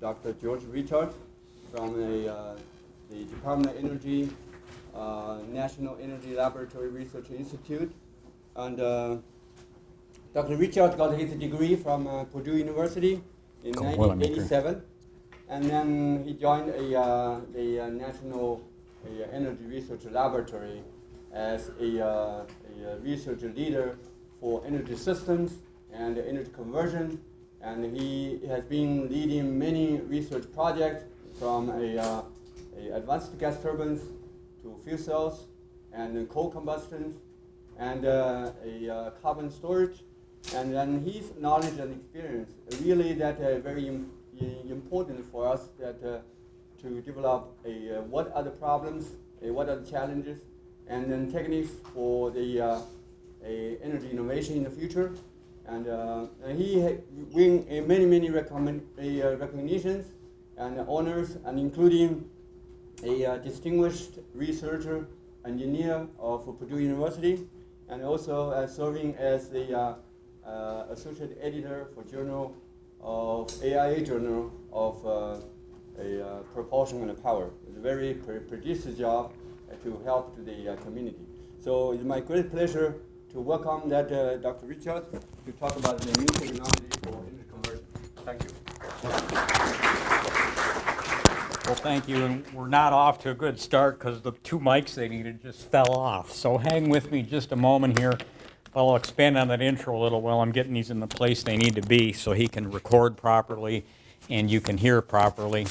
Dr. George Richard from the Department of Energy, National Energy Laboratory Research Institute. And Dr. Richard got his degree from Purdue University in 1987. And then he joined the National Energy Research Laboratory as a research leader for energy systems and energy conversion. And he has been leading many research projects from advanced gas turbines to fuel cells and coal combustion and carbon storage. And then his knowledge and experience really that very important for us that to develop what are the problems, what are the challenges, and then techniques for the energy innovation in the future. And he won many recognitions and honors, and including a distinguished researcher engineer of Purdue University, and also serving as the associate editor for journal of AIA Journal of Propulsion and Power. It's a very prestigious job to help to the community. So it's my great pleasure to welcome that Dr. Richard to talk about the new technology for energy conversion. Thank you. Well, thank you. And we're not off to a good start because the two mics they needed just fell off. So hang with me just a moment here. I'll expand on that intro a little while I'm getting these in the place they need to be so he can record properly and you can hear properly.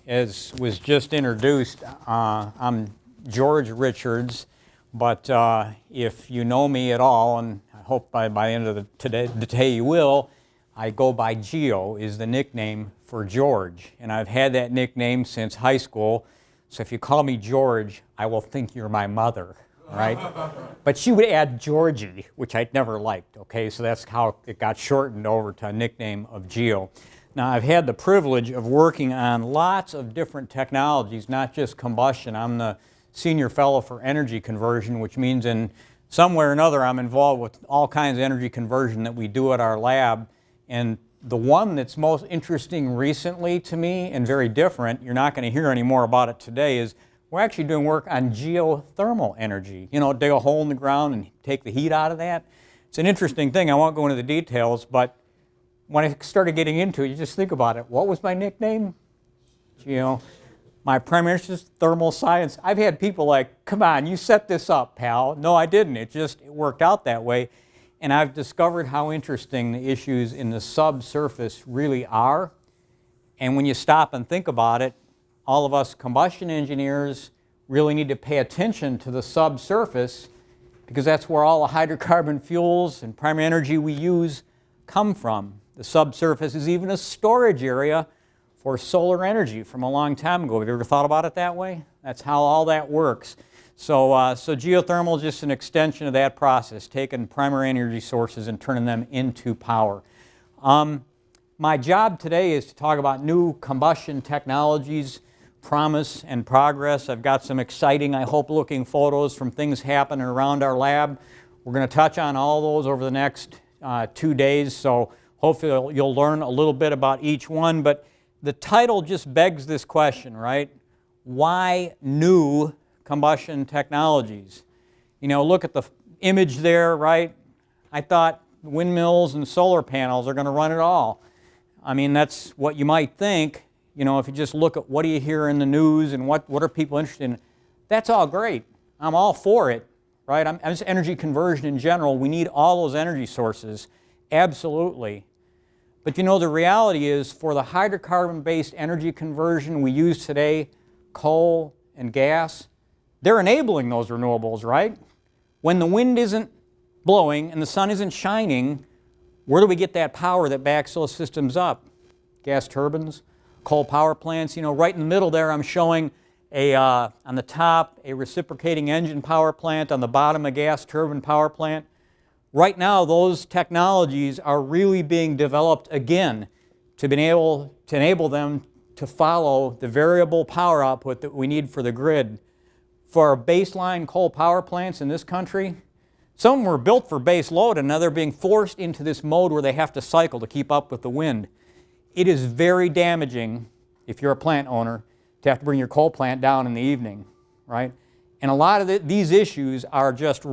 As was just introduced, I'm George Richards, but if you know me at all, and I hope by the end of the day you will, I go by Geo is the nickname for George. And I've had that nickname since high school, so if you call me George, I will think you're my mother. Right? But she would add Georgie, which I'd never liked, okay? So that's how it got shortened over to a nickname of Geo. Now, I've had the privilege of working on lots of different technologies, not just combustion. I'm the senior fellow for energy conversion, which means in some way or another I'm involved with all kinds of energy conversion that we do at our lab. And the one that's most interesting recently to me and very different, you're not going to hear any more about it today, is we're actually doing work on geothermal energy. You know, dig a hole in the ground and take the heat out of that. It's an interesting thing. I won't go into the details, but when I started getting into it, you just think about it. What was my nickname? Geo. My primary interest is thermal science. I've had people like, come on, you set this up, pal. No, I didn't. It worked out that way. And I've discovered how interesting the issues in the subsurface really are. And when you stop and think about it, all of us combustion engineers really need to pay attention to the subsurface because that's where all the hydrocarbon fuels and primary energy we use come from. The subsurface is even a storage area for solar energy from a long time ago. Have you ever thought about it that way? That's how all that works. So geothermal is just an extension of that process, taking primary energy sources and turning them into power. My job today is to talk about new combustion technologies, promise and progress. I've got some exciting, I hope, looking photos from things happening around our lab. We're going to touch on all those over the next 2 days, so hopefully you'll learn a little bit about each one. But the title just begs this question, right? Why new combustion technologies? You know, look at the image there, right? I thought windmills and solar panels are going to run it all. I mean, that's what you might think. You know, if you just look at what do you hear in the news and what are people interested in, that's all great. I'm all for it, right? I'm just energy conversion in general. We need all those energy sources, absolutely. But you know, the reality is for the hydrocarbon-based energy conversion we use today, coal and gas, they're enabling those renewables, right? When the wind isn't blowing and the sun isn't shining, where do we get that power that backs those systems up? Gas turbines, coal power plants. You know, right in the middle there I'm showing on the top a reciprocating engine power plant, on the bottom a gas turbine power plant. Right now those technologies are really being developed again to enable them to follow the variable power output that we need for the grid. For our baseline coal power plants in this country, some of them were built for base load and now they're being forced into this mode where they have to cycle to keep up with the wind. it is very damaging, if you're a plant owner, to have to bring your coal plant down in the evening, right? And a lot of these issues are just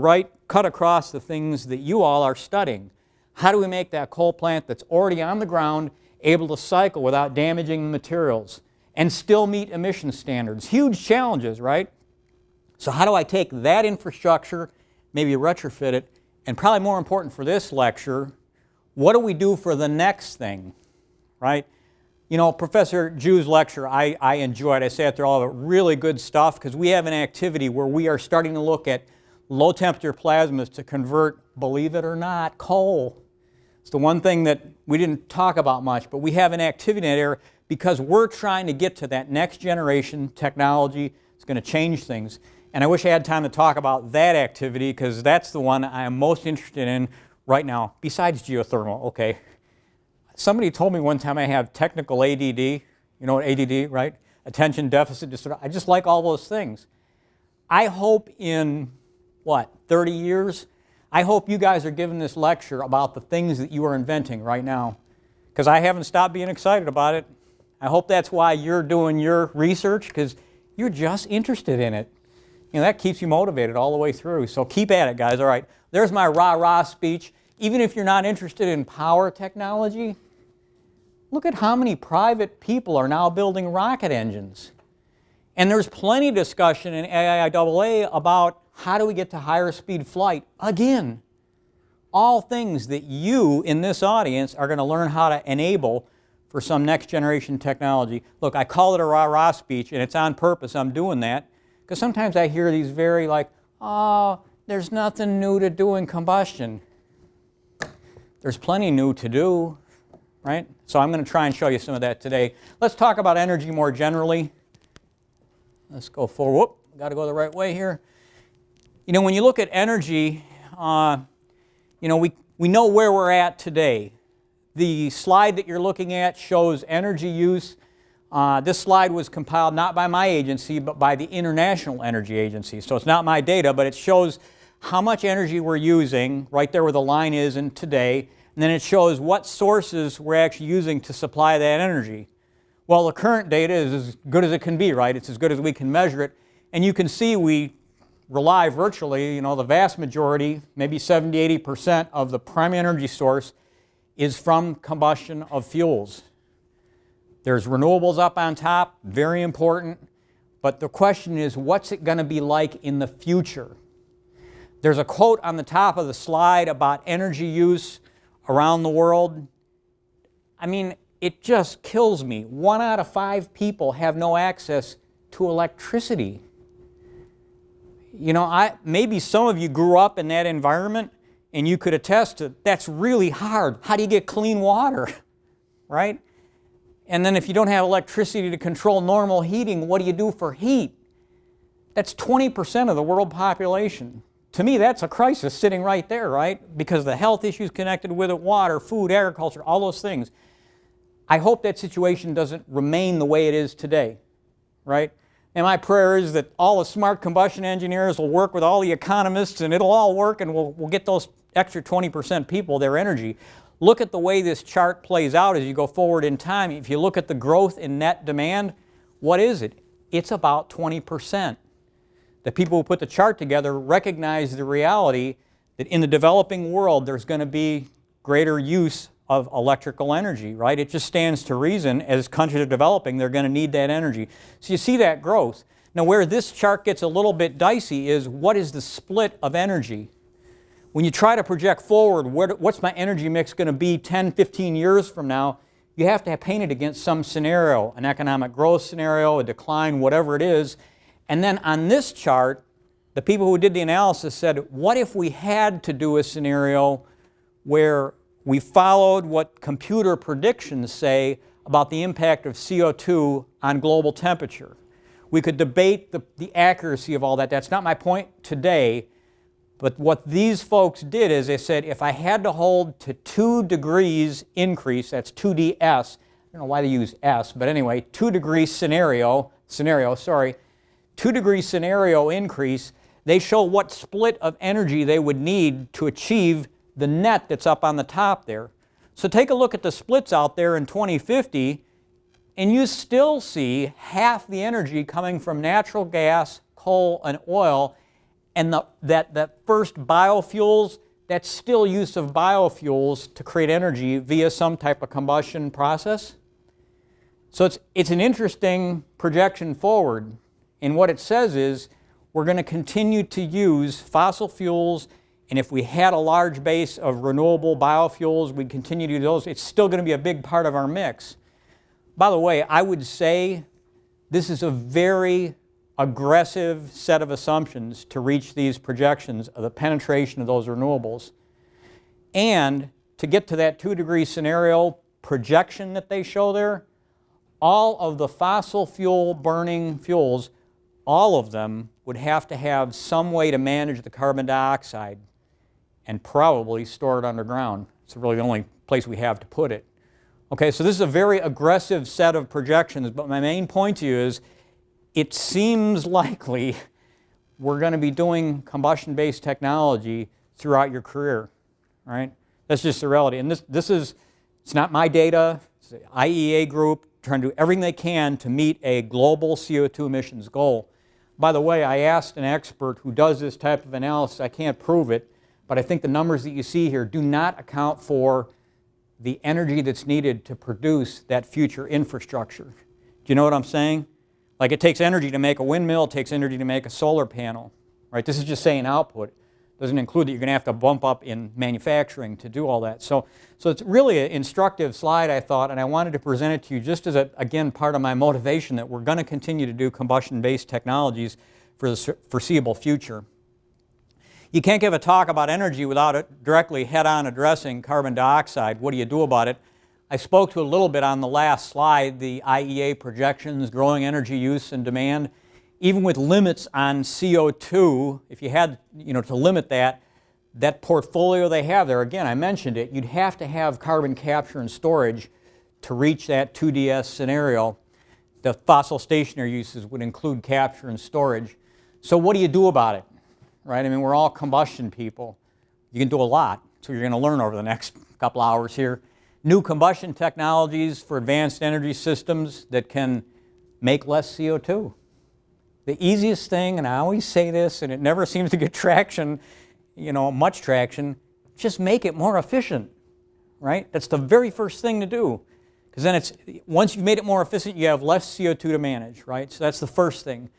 cut across the things that you all are studying. How do we make that coal plant that's already on the ground able to cycle without damaging the materials and still meet emission standards? Huge challenges, right? So how do I take that infrastructure, maybe retrofit it, and probably more important for this lecture, what do we do for the next thing, right? You know, Professor Jew's lecture, I enjoyed. I sat there, all of it, really good stuff, because we have an activity where we are starting to look at low temperature plasmas to convert, believe it or not, coal. It's the one thing that we didn't talk about much, but we have an activity in that area because we're trying to get to that next generation technology. It's going to change things. And I wish I had time to talk about that activity, because that's the one I am most interested in right now, besides geothermal. Okay. Somebody told me one time I have technical ADD. You know what ADD, right? Attention deficit disorder. I just like all those things. I hope in, 30 years, I hope you guys are giving this lecture about the things that you are inventing right now, because I haven't stopped being excited about it. I hope that's why you're doing your research, because you're just interested in it. You know, that keeps you motivated all the way through. So keep at it, guys. All right, there's my rah-rah speech. Even if you're not interested in power technology, look at how many private people are now building rocket engines. And there's plenty of discussion in AIAA about how do we get to higher speed flight. Again, all things that you in this audience are going to learn how to enable for some next generation technology. Look, I call it a rah-rah speech, and it's on purpose. I'm doing that because sometimes I hear these very oh, there's nothing new to do in combustion. There's plenty new to do, right? So I'm going to try and show you some of that today. Let's talk about energy more generally. Let's go forward. Whoop, got to go the right way here. You know, when you look at energy, you know, we know where we're at today. The slide that you're looking at shows energy use. This slide was compiled not by my agency, but by the International Energy Agency. So it's not my data, but it shows how much energy we're using, right there where the line is in today, and then it shows what sources we're actually using to supply that energy. Well, the current data is as good as it can be, right? It's as good as we can measure it. And you can see we rely virtually, you know, the vast majority, maybe 70–80% of the primary energy source is from combustion of fuels. There's renewables up on top, very important. But the question is, what's it going to be like in the future? There's a quote on the top of the slide about energy use around the world. I mean, it just kills me. 1 out of 5 people have no access to electricity. You know, maybe some of you grew up in that environment and you could attest to that's really hard. How do you get clean water, right? And then if you don't have electricity to control normal heating, what do you do for heat? That's 20% of the world population. To me, that's a crisis sitting right there, right? Because of the health issues connected with it, water, food, agriculture, all those things. I hope that situation doesn't remain the way it is today, right? And my prayer is that all the smart combustion engineers will work with all the economists and it'll all work and we'll get those extra 20% people their energy. Look at the way this chart plays out as you go forward in time. If you look at the growth in net demand, what is it? It's about 20%. The people who put the chart together recognize the reality that in the developing world there's going to be greater use of electrical energy, right? It just stands to reason as countries are developing, they're going to need that energy. So you see that growth. Now where this chart gets a little bit dicey is what is the split of energy? When you try to project forward, what's my energy mix going to be 10, 15 years from now, you have to have painted against some scenario, an economic growth scenario, a decline, whatever it is. And then on this chart, the people who did the analysis said, what if we had to do a scenario where we followed what computer predictions say about the impact of CO2 on global temperature? We could debate the accuracy of all that. That's not my point today. But what these folks did is they said, if I had to hold to 2 degrees increase, that's 2ds, I don't know why they use S, but anyway, 2 degree scenario, 2 degree scenario increase, they show what split of energy they would need to achieve the net that's up on the top there. So take a look at the splits out there in 2050, and you still see half the energy coming from natural gas, coal, and oil, and that first biofuels, that's still use of biofuels to create energy via some type of combustion process. So it's an interesting projection forward, and what it says is we're going to continue to use fossil fuels, and if we had a large base of renewable biofuels, we'd continue to do those. It's still going to be a big part of our mix. By the way, I would say this is a very aggressive set of assumptions to reach these projections of the penetration of those renewables. And to get to that 2-degree scenario projection that they show there, all of the fossil fuel burning fuels, all of them would have to have some way to manage the carbon dioxide and probably store it underground. It's really the only place we have to put it. Okay, so this is a very aggressive set of projections, but my main point to you is it seems likely we're going to be doing combustion-based technology throughout your career, right? That's just the reality. And it's not my data, it's the IEA group trying to do everything they can to meet a global CO2 emissions goal. By the way, I asked an expert who does this type of analysis. I can't prove it, but I think the numbers that you see here do not account for the energy that's needed to produce that future infrastructure. Do you know what I'm saying? Like it takes energy to make a windmill, it takes energy to make a solar panel, right? This is just saying output. It doesn't include that you're going to have to bump up in manufacturing to do all that. So it's really an instructive slide, I thought, and I wanted to present it to you just as, again, part of my motivation that we're going to continue to do combustion-based technologies for the foreseeable future. You can't give a talk about energy without it directly head-on addressing carbon dioxide. What do you do about it? I spoke to a little bit on the last slide, the IEA projections, growing energy use and demand. Even with limits on CO2, if you had to limit that portfolio they have there, again, I mentioned it, you'd have to have carbon capture and storage to reach that 2DS scenario. The fossil stationary uses would include capture and storage. So what do you do about it? Right? I mean, we're all combustion people. You can do a lot. That's what you're going to learn over the next couple hours here. New combustion technologies for advanced energy systems that can make less CO2. The easiest thing, and I always say this, and it never seems to get traction, much traction, just make it more efficient, right? That's the very first thing to do. Because then once you've made it more efficient, you have less CO2 to manage, right? So that's the first thing.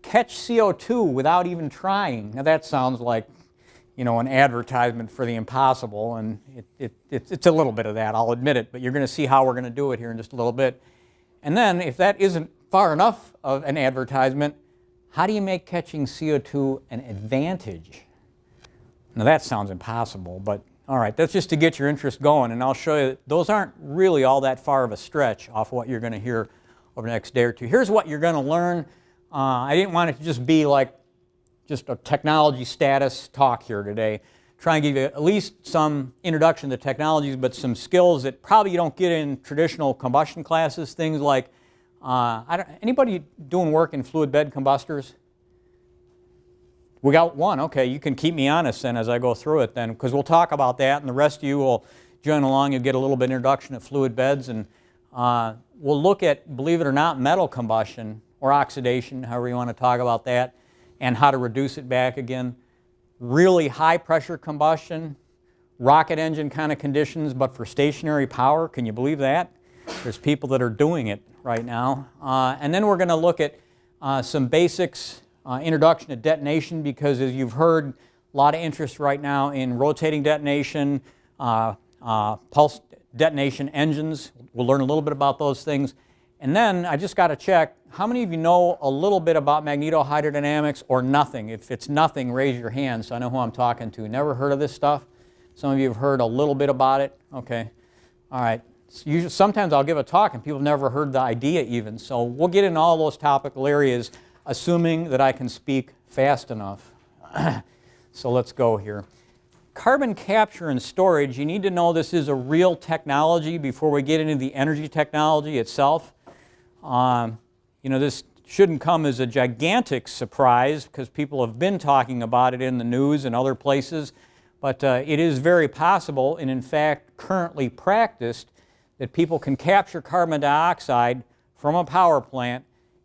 Catch CO2 without even trying. Now that sounds like, an advertisement for the impossible, and it's a little bit of that, I'll admit it, but you're going to see how we're going to do it here in just a little bit. And then, if that isn't far enough of an advertisement, how do you make catching CO2 an advantage? Now that sounds impossible, but all right, that's just to get your interest going, and I'll show you that those aren't really all that far of a stretch off what you're going to hear over the next day or two. Here's what you're going to learn. I didn't want it to just be like just a technology status talk here today. Try and give you at least some introduction to technologies, but some skills that probably you don't get in traditional combustion classes. Things like, anybody doing work in fluid bed combustors? We got one. Okay, you can keep me honest then as I go through it then, because we'll talk about that, and the rest of you will join along. You'll get a little bit of introduction to fluid beds, and we'll look at, believe it or not, metal combustion or oxidation, however you want to talk about that, and how to reduce it back again. Really high pressure combustion, rocket engine kind of conditions, but for stationary power. Can you believe that? There's people that are doing it right now. And then we're going to look at some basics, introduction to detonation, because as you've heard, a lot of interest right now in rotating detonation, pulse detonation engines. We'll learn a little bit about those things. And then I just got to check, how many of you know a little bit about magnetohydrodynamics or nothing? If it's nothing, raise your hand so I know who I'm talking to. Never heard of this stuff? Some of you have heard a little bit about it? Okay. All right. So sometimes I'll give a talk and people have never heard the idea even. So we'll get into all those topical areas, assuming that I can speak fast enough. So let's go here. Carbon capture and storage, you need to know this is a real technology before we get into the energy technology itself. This shouldn't come as a gigantic surprise because people have been talking about it in the news and other places, But it is very possible, and in fact currently practiced, that people can capture carbon dioxide from a power plant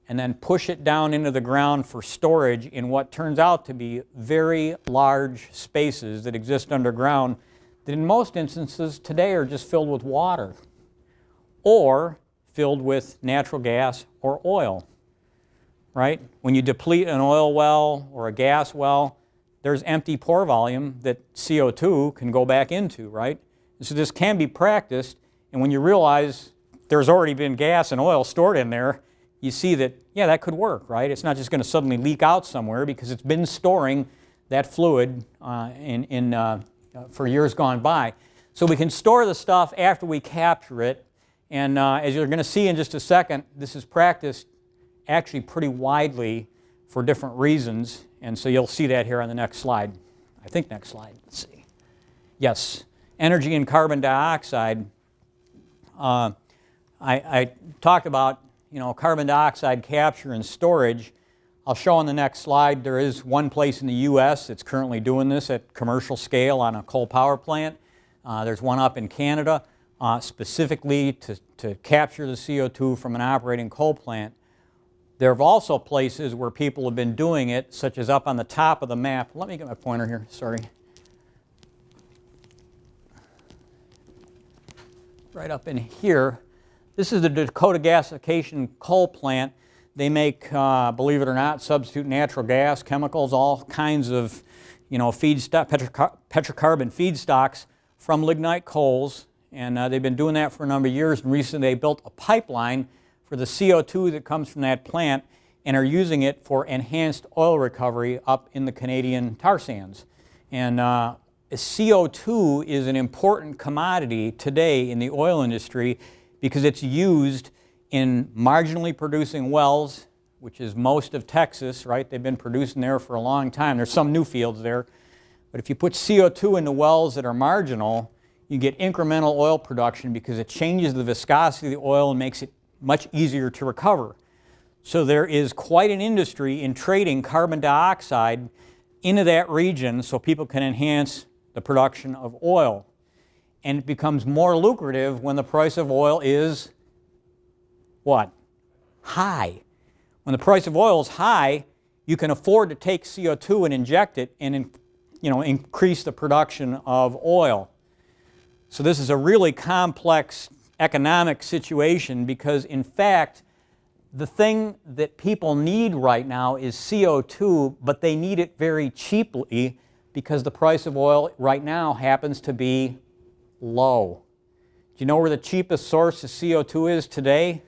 and then push it down into the ground for storage in what turns out to be very large spaces that exist underground that in most instances today are just filled with water or filled with natural gas or oil, right? When you deplete an oil well or a gas well, there's empty pore volume that CO2 can go back into, right? And so this can be practiced, and when you realize there's already been gas and oil stored in there, you see that, yeah, that could work, right? It's not just going to suddenly leak out somewhere because it's been storing that fluid for years gone by. So we can store the stuff after we capture it, and as you're going to see in just a second, this is practiced actually pretty widely for different reasons, and so you'll see that here on the next slide. I think next slide. Let's see. Yes, energy and carbon dioxide. I talked about carbon dioxide capture and storage. I'll show on the next slide there is one place in the U.S. that's currently doing this at commercial scale on a coal power plant. There's one up in Canada specifically to capture the CO2 from an operating coal plant. There are also places where people have been doing it, such as up on the top of the map. Let me get my pointer here, sorry. Right up in here. This is the Dakota Gasification Coal Plant. They make, believe it or not, substitute natural gas, chemicals, all kinds of feedstock, petrocarbon feedstocks from lignite coals. And they've been doing that for a number of years. And recently they built a pipeline for the CO2 that comes from that plant and are using it for enhanced oil recovery up in the Canadian tar sands. And CO2 is an important commodity today in the oil industry because it's used in marginally producing wells, which is most of Texas, right? They've been producing there for a long time. There's some new fields there. But if you put CO2 into wells that are marginal, you get incremental oil production because it changes the viscosity of the oil and makes it much easier to recover. So there is quite an industry in trading carbon dioxide into that region so people can enhance the production of oil. And it becomes more lucrative when the price of oil is what? High. When the price of oil is high, you can afford to take CO2 and inject it and increase the production of oil. So this is a really complex economic situation because, in fact, the thing that people need right now is CO2, but they need it very cheaply because the price of oil right now happens to be low. Do you know where the cheapest source of CO2 is today?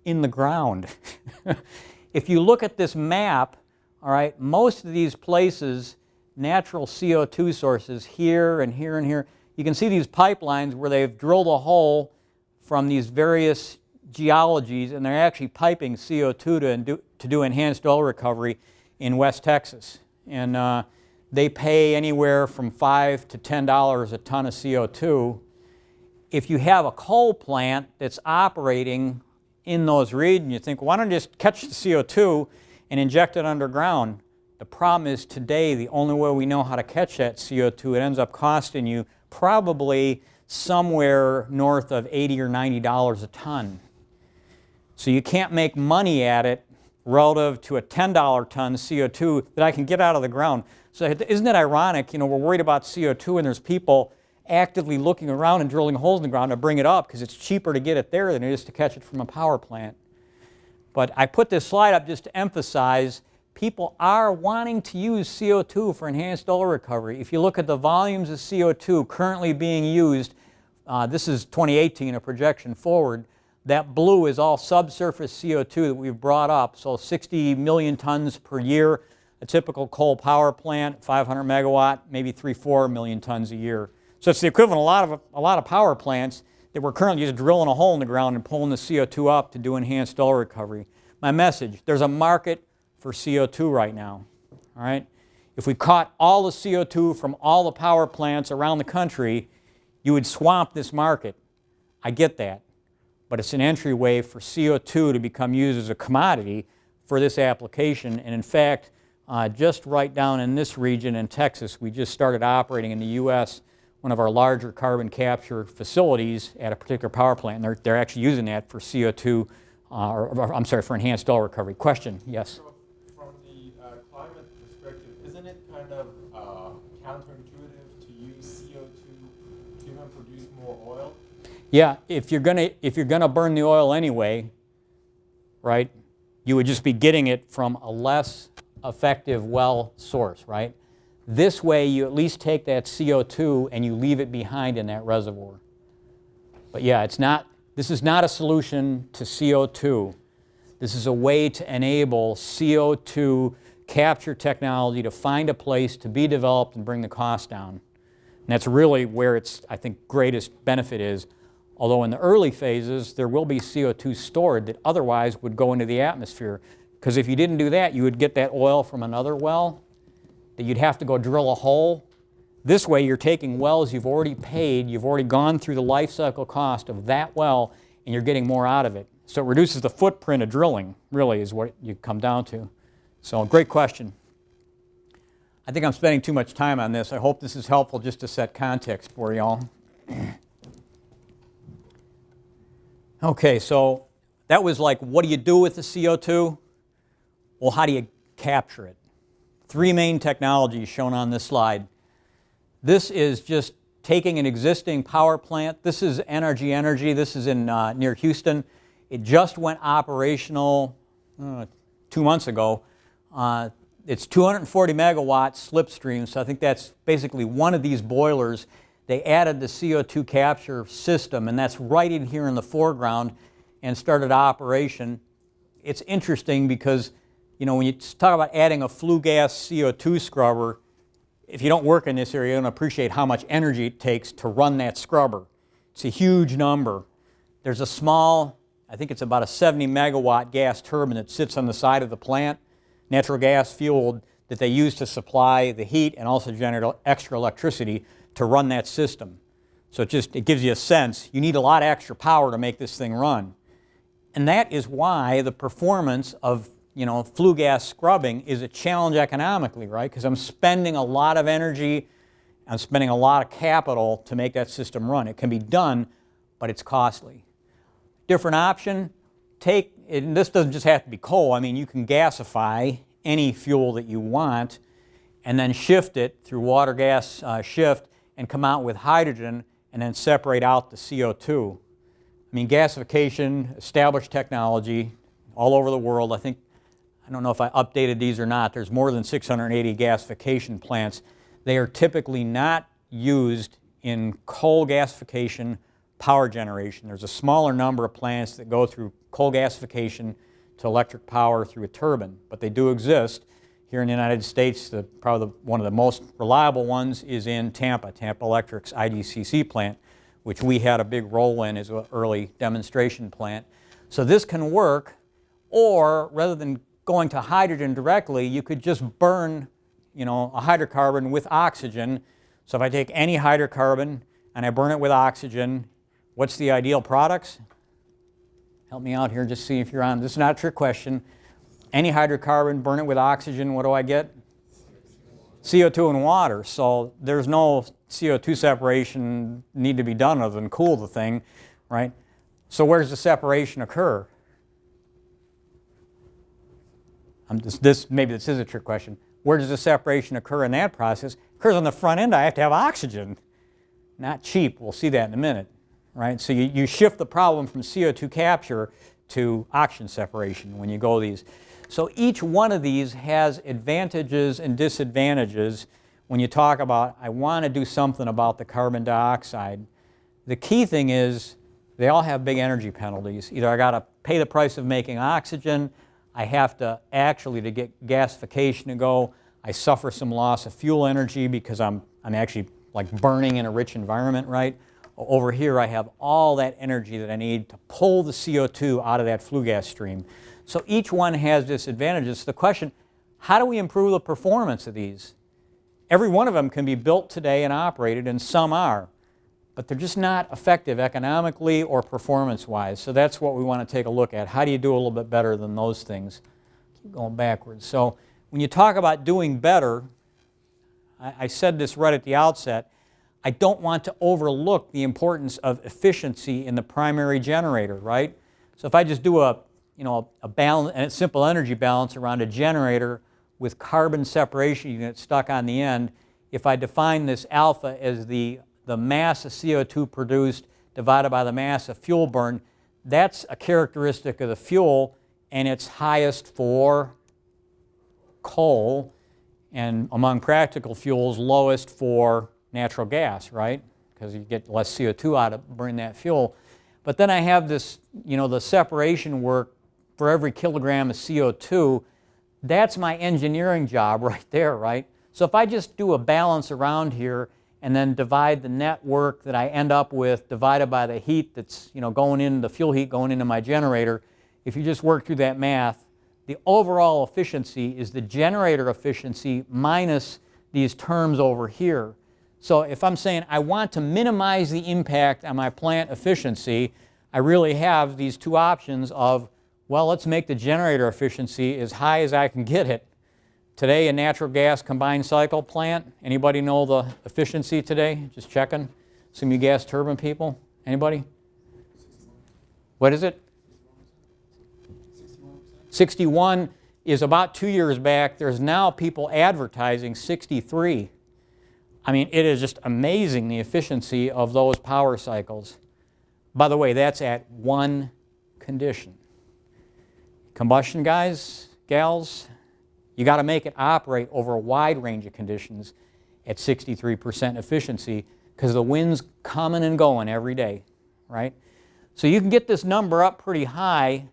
In the ground. If you look at this map, all right, most of these places, natural CO2 sources here and here and here, you can see these pipelines where they've drilled a hole from these various geologies, and they're actually piping CO2 to do enhanced oil recovery in West Texas. And they pay anywhere from $5 to $10 a ton of CO2. If you have a coal plant that's operating in those regions, you think, why don't you just catch the CO2 and inject it underground? The problem is today, the only way we know how to catch that CO2, it ends up costing you probably somewhere north of $80 or $90 a ton. So you can't make money at it relative to a $10 ton CO2 that I can get out of the ground. So isn't it ironic, we're worried about CO2 and there's people actively looking around and drilling holes in the ground to bring it up because it's cheaper to get it there than it is to catch it from a power plant. But I put this slide up just to emphasize people are wanting to use CO2 for enhanced oil recovery. If you look at the volumes of CO2 currently being used, this is 2018, a projection forward, that blue is all subsurface CO2 that we've brought up, so 60 million tons per year. A typical coal power plant, 500 megawatt, maybe 3-4 million tons a year. So it's the equivalent of a lot of power plants that we're currently just drilling a hole in the ground and pulling the CO2 up to do enhanced oil recovery. My message, there's a market for CO2 right now, all right? If we caught all the CO2 from all the power plants around the country, you would swamp this market. I get that, but it's an entryway for CO2 to become used as a commodity for this application. And in fact, just right down in this region in Texas. We just started operating in the U.S. one of our larger carbon capture facilities at a particular power plant. And they're actually using that for CO2, I'm sorry, for enhanced oil recovery. Question? Yes? So from the climate perspective, isn't it kind of counterintuitive to use CO2 to even produce more oil? Yeah, if you're gonna burn the oil anyway, right, you would just be getting it from a less effective well source, right? This way you at least take that CO2 and you leave it behind in that reservoir. But yeah, this is not a solution to CO2. This is a way to enable CO2 capture technology to find a place to be developed and bring the cost down. And that's really where its, I think, greatest benefit is. Although in the early phases, there will be CO2 stored that otherwise would go into the atmosphere. Because if you didn't do that, you would get that oil from another well that you'd have to go drill a hole. This way, you're taking wells you've already paid, you've already gone through the life cycle cost of that well, and you're getting more out of it. So it reduces the footprint of drilling, really, is what you come down to. So, great question. I think I'm spending too much time on this. I hope this is helpful just to set context for y'all. Okay, so that was like, what do you do with the CO2? Well, how do you capture it? Three main technologies shown on this slide. This is just taking an existing power plant. This is NRG Energy. This is in near Houston. It just went operational 2 months ago. It's 240 megawatt slipstream, so I think that's basically one of these boilers. They added the CO2 capture system, and that's right in here in the foreground, and started operation. It's interesting because, you know, when you talk about adding a flue gas CO2 scrubber, if you don't work in this area, you don't appreciate how much energy it takes to run that scrubber. It's a huge number. There's a small, I think it's about a 70 megawatt gas turbine that sits on the side of the plant, natural gas fueled, that they use to supply the heat and also generate extra electricity to run that system. So it gives you a sense, you need a lot of extra power to make this thing run. And that is why the performance of, you know, flue gas scrubbing is a challenge economically, right? Because I'm spending a lot of energy, I'm spending a lot of capital to make that system run. It can be done, but it's costly. Different option, and this doesn't just have to be coal, I mean, you can gasify any fuel that you want and then shift it through water gas shift and come out with hydrogen and then separate out the CO2. I mean, gasification, established technology all over the world. I don't know if I updated these or not. There's more than 680 gasification plants. They are typically not used in coal gasification power generation. There's a smaller number of plants that go through coal gasification to electric power through a turbine, but they do exist. Here in the United States, probably one of the most reliable ones is in Tampa Electric's IGCC plant, which we had a big role in as an early demonstration plant. So this can work, or rather than going to hydrogen directly, you could just burn, you know, a hydrocarbon with oxygen. So if I take any hydrocarbon and I burn it with oxygen, what's the ideal products? Help me out here, just see if you're on. This is not a trick question. Any hydrocarbon, burn it with oxygen, what do I get? CO2 and water. So there's no CO2 separation need to be done other than cool the thing, right? So where does the separation occur? Maybe this is a trick question. Where does the separation occur in that process? It occurs on the front end. I have to have oxygen. Not cheap. We'll see that in a minute, right? So you shift the problem from CO2 capture to oxygen separation when you go these. So each one of these has advantages and disadvantages when you talk about, I want to do something about the carbon dioxide. The key thing is they all have big energy penalties. Either I got to pay the price of making oxygen, I have to actually, to get gasification to go, I suffer some loss of fuel energy because I'm actually like burning in a rich environment, right? Over here I have all that energy that I need to pull the CO2 out of that flue gas stream. So each one has disadvantages. The question, how do we improve the performance of these? Every one of them can be built today and operated, and some are, but they're just not effective economically or performance-wise. So that's what we want to take a look at. How do you do a little bit better than those things? Keep going backwards. So when you talk about doing better, I said this right at the outset, I don't want to overlook the importance of efficiency in the primary generator, right? So if I just do a balance, a simple energy balance around a generator with carbon separation units stuck on the end, if I define this alpha as the mass of CO2 produced divided by the mass of fuel burned, that's a characteristic of the fuel, and it's highest for coal, and among practical fuels, lowest for natural gas, right? Because you get less CO2 out of burning that fuel. But then I have this, the separation work for every kilogram of CO2. That's my engineering job right there, right? So if I just do a balance around here and then divide the net work that I end up with divided by the heat that's going in, the fuel heat going into my generator, if you just work through that math, the overall efficiency is the generator efficiency minus these terms over here. So if I'm saying I want to minimize the impact on my plant efficiency, I really have these two options of, well, let's make the generator efficiency as high as I can get it. Today, a natural gas combined cycle plant, anybody know the efficiency today? Just checking. Some of you gas turbine people. Anybody? 61. What is it? 61 is about 2 years back. There's now people advertising 63. I mean, it is just amazing the efficiency of those power cycles. By the way, that's at one condition. Combustion guys, gals, you got to make it operate over a wide range of conditions at 63% efficiency because the wind's coming and going every day, right? So you can get this number up pretty high,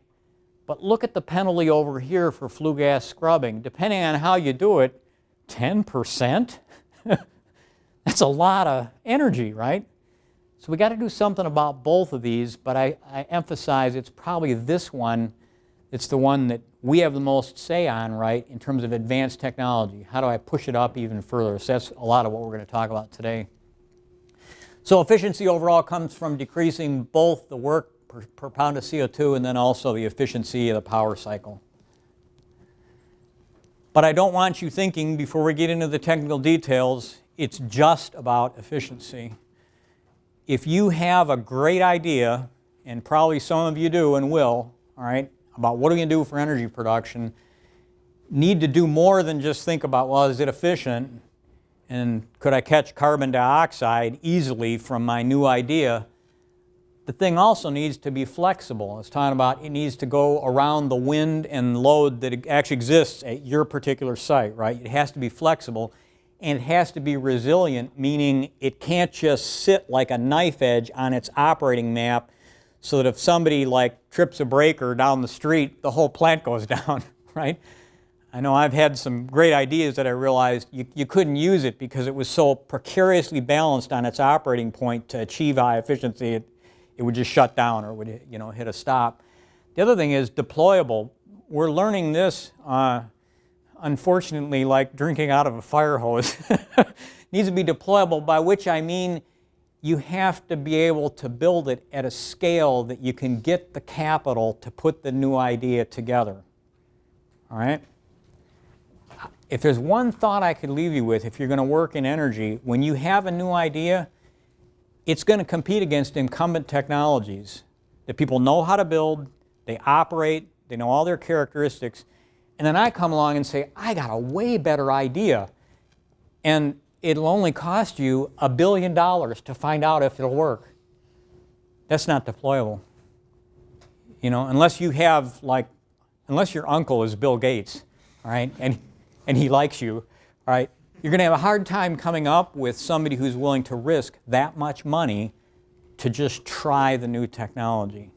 but look at the penalty over here for flue gas scrubbing. Depending on how you do it, 10%? That's a lot of energy, right? So we got to do something about both of these, but I emphasize it's probably this one. It's the one that we have the most say on, right, in terms of advanced technology. How do I push it up even further? So that's a lot of what we're going to talk about today. So efficiency overall comes from decreasing both the work per pound of CO2 and then also the efficiency of the power cycle. But I don't want you thinking, before we get into the technical details, it's just about efficiency. If you have a great idea, and probably some of you do and will, all right, about what are we going to do for energy production, need to do more than just think about, well, is it efficient? And could I catch carbon dioxide easily from my new idea? The thing also needs to be flexible. I was talking about it needs to go around the wind and load that actually exists at your particular site, right? It has to be flexible, and it has to be resilient, meaning it can't just sit like a knife edge on its operating map so that if somebody like trips a breaker down the street, the whole plant goes down, right? I know I've had some great ideas that I realized you couldn't use it because it was so precariously balanced on its operating point to achieve high efficiency, it would just shut down or would hit a stop. The other thing is deployable. We're learning this, unfortunately, like drinking out of a fire hose. Needs to be deployable, by which I mean you have to be able to build it at a scale that you can get the capital to put the new idea together. All right? If there's one thought I could leave you with, if you're going to work in energy, when you have a new idea, it's going to compete against incumbent technologies that people know how to build, they operate, they know all their characteristics, and then I come along and say, I got a way better idea, and it'll only cost you $1 billion to find out if it'll work. That's not deployable. Unless you have, unless your uncle is Bill Gates, all right, and he likes you, all right, you're going to have a hard time coming up with somebody who's willing to risk that much money to just try the new technology.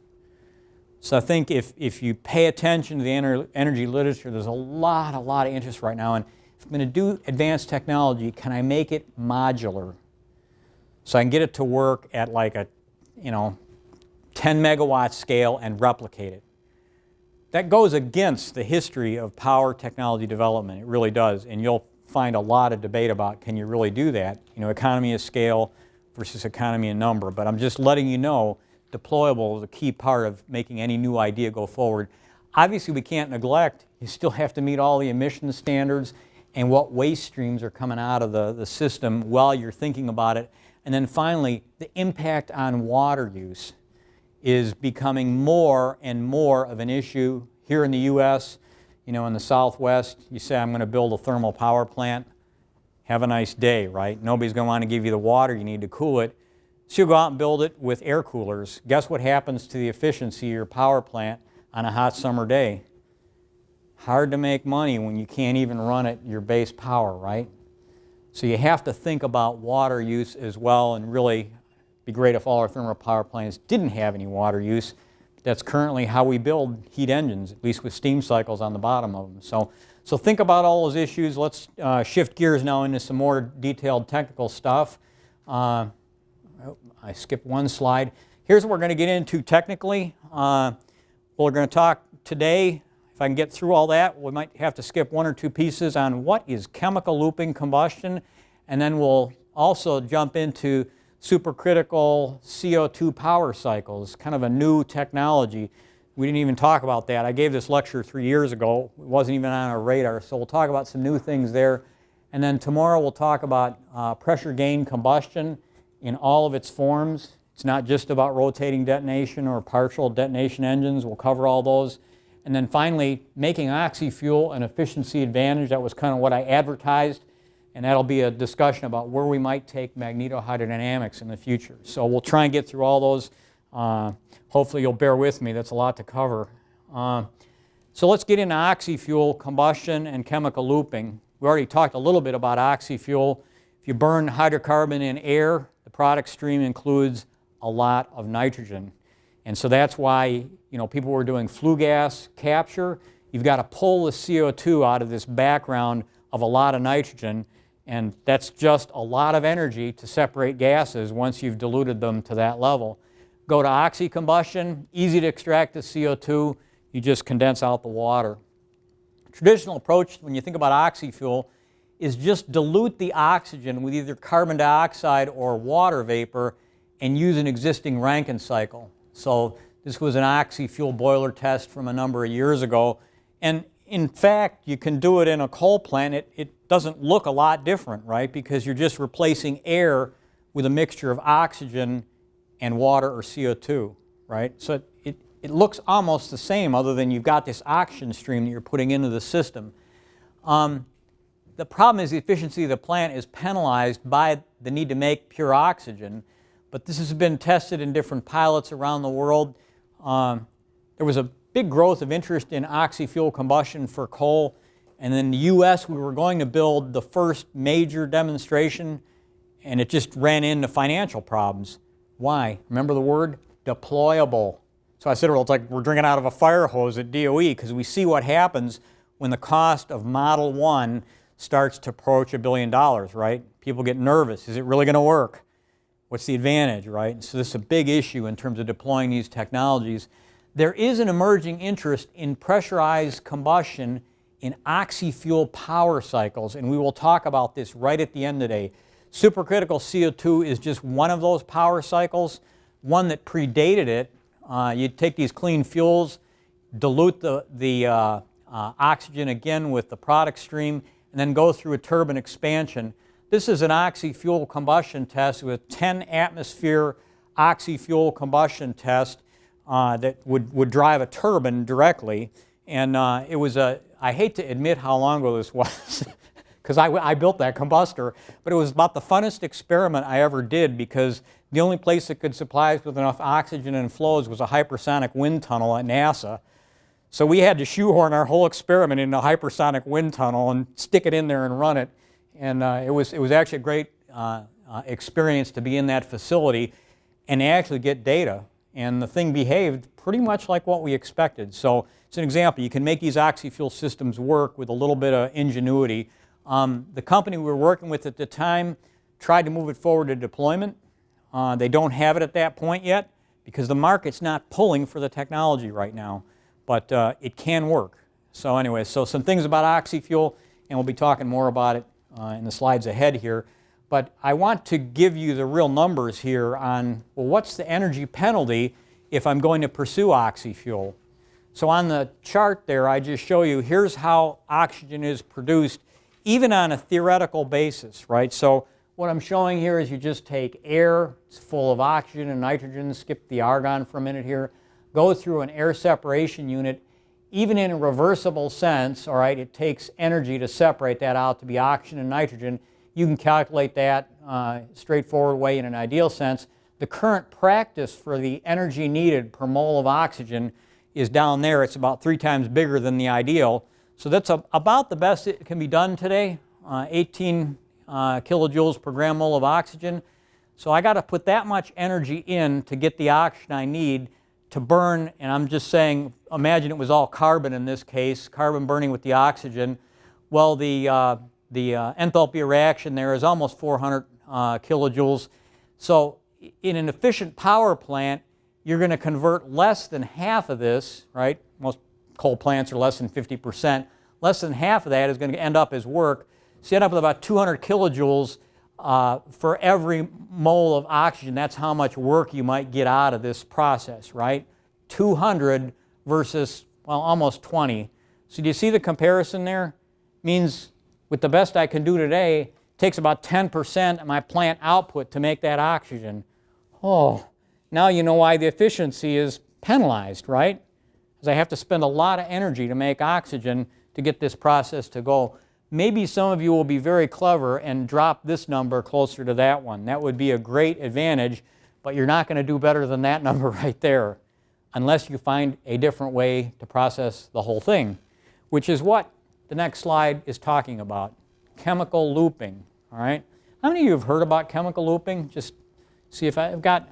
So I think if you pay attention to the energy literature, there's a lot of interest right now. And if I'm going to do advanced technology, can I make it modular? So I can get it to work at like a 10 megawatt scale and replicate it. That goes against the history of power technology development. It really does. And you'll find a lot of debate about, can you really do that? Economy of scale versus economy of number. But I'm just letting you know, deployable is a key part of making any new idea go forward. obviously we can't neglect, you still have to meet all the emission standards and what waste streams are coming out of the system while you're thinking about it. And then finally, the impact on water use is becoming more and more of an issue here in the U.S. You know, in the Southwest, you say, I'm going to build a thermal power plant. Have a nice day, right? Nobody's going to want to give you the water you need to cool it. So you'll go out and build it with air coolers. Guess what happens to the efficiency of your power plant on a hot summer day? Hard to make money when you can't even run at your base power, right? So you have to think about water use as well, and really it'd be great if all our thermal power plants didn't have any water use. That's currently how we build heat engines, at least with steam cycles on the bottom of them. So think about all those issues. Let's shift gears now into some more detailed technical stuff. I skipped one slide. Here's what we're going to get into technically. We're going to talk today, if I can get through all that, we might have to skip one or two pieces on what is chemical looping combustion, and then we'll also jump into supercritical CO2 power cycles, kind of a new technology. We didn't even talk about that. I gave this lecture 3 years ago. It wasn't even on our radar, so we'll talk about some new things there. And then tomorrow we'll talk about pressure gain combustion in all of its forms. It's not just about rotating detonation or partial detonation engines. We'll cover all those. And then finally, making oxy-fuel an efficiency advantage. That was kind of what I advertised. And that'll be a discussion about where we might take magnetohydrodynamics in the future. So we'll try and get through all those. Hopefully you'll bear with me. That's a lot to cover. So let's get into oxy-fuel combustion and chemical looping. We already talked a little bit about oxy-fuel. If you burn hydrocarbon in air, the product stream includes a lot of nitrogen. And so that's why, you know, people were doing flue gas capture. You've got to pull the CO2 out of this background of a lot of nitrogen, and that's just a lot of energy to separate gases once you've diluted them to that level. Go to oxy-combustion, easy to extract the CO2, you just condense out the water. Traditional approach, when you think about oxy-fuel, is just dilute the oxygen with either carbon dioxide or water vapor and use an existing Rankine cycle. So this was an oxy-fuel boiler test from a number of years ago, and in fact, you can do it in a coal plant. It doesn't look a lot different, right? Because you're just replacing air with a mixture of oxygen and water or CO2, right? So it looks almost the same, other than you've got this oxygen stream that you're putting into the system. The problem is the efficiency of the plant is penalized by the need to make pure oxygen, but this has been tested in different pilots around the world. There was a big growth of interest in oxy-fuel combustion for coal, and in the U.S. we were going to build the first major demonstration, and it just ran into financial problems. Why? Remember the word? Deployable. So I said, well, it's like we're drinking out of a fire hose at DOE, because we see what happens when the cost of Model 1 starts to approach $1 billion, right? People get nervous. Is it really going to work? What's the advantage, right? And so this is a big issue in terms of deploying these technologies. There is an emerging interest in pressurized combustion in oxy-fuel power cycles, and we will talk about this right at the end today. Supercritical CO2 is just one of those power cycles, one that predated it. You take these clean fuels, dilute the oxygen again with the product stream, and then go through a turbine expansion. This is an oxy-fuel combustion test with 10 atmosphere oxy-fuel combustion test that would drive a turbine directly. And it was I hate to admit how long ago this was, because I built that combustor, but it was about the funnest experiment I ever did, because the only place that could supply us with enough oxygen and flows was a hypersonic wind tunnel at NASA. So we had to shoehorn our whole experiment in a hypersonic wind tunnel and stick it in there and run it. And it was actually a great experience to be in that facility and actually get data. And the thing behaved pretty much like what we expected. So it's an example. You can make these oxy-fuel systems work with a little bit of ingenuity. The company we were working with at the time tried to move it forward to deployment. They don't have it at that point yet because the market's not pulling for the technology right now. But it can work. So anyway, so some things about oxy-fuel, and we'll be talking more about it in the slides ahead here. But I want to give you the real numbers here on, well, what's the energy penalty if I'm going to pursue oxy-fuel? So on the chart there, I just show you, here's how oxygen is produced, even on a theoretical basis, right? So what I'm showing here is you just take air, it's full of oxygen and nitrogen, skip the argon for a minute here, go through an air separation unit. Even in a reversible sense, all right, it takes energy to separate that out to be oxygen and nitrogen. You can calculate that straightforward way in an ideal sense. The current practice for the energy needed per mole of oxygen is down there. It's about 3 times bigger than the ideal. So that's about the best it can be done today, 18 kilojoules per gram mole of oxygen. So I got to put that much energy in to get the oxygen I need to burn, and I'm just saying, imagine it was all carbon in this case, carbon burning with the oxygen. Well, the enthalpy of reaction there is almost 400 kilojoules. So in an efficient power plant, you're going to convert less than half of this, right? Most coal plants are less than 50%. Less than half of that is going to end up as work. So you end up with about 200 kilojoules for every mole of oxygen. That's how much work you might get out of this process, right? 200 versus, well, almost 20. So do you see the comparison there? Means with the best I can do today, it takes about 10% of my plant output to make that oxygen. Oh, now you know why the efficiency is penalized, right? Because I have to spend a lot of energy to make oxygen to get this process to go. Maybe some of you will be very clever and drop this number closer to that one. That would be a great advantage, but you're not going to do better than that number right there unless you find a different way to process the whole thing, which is what the next slide is talking about, chemical looping, all right? How many of you have heard about chemical looping? Just see if I've got,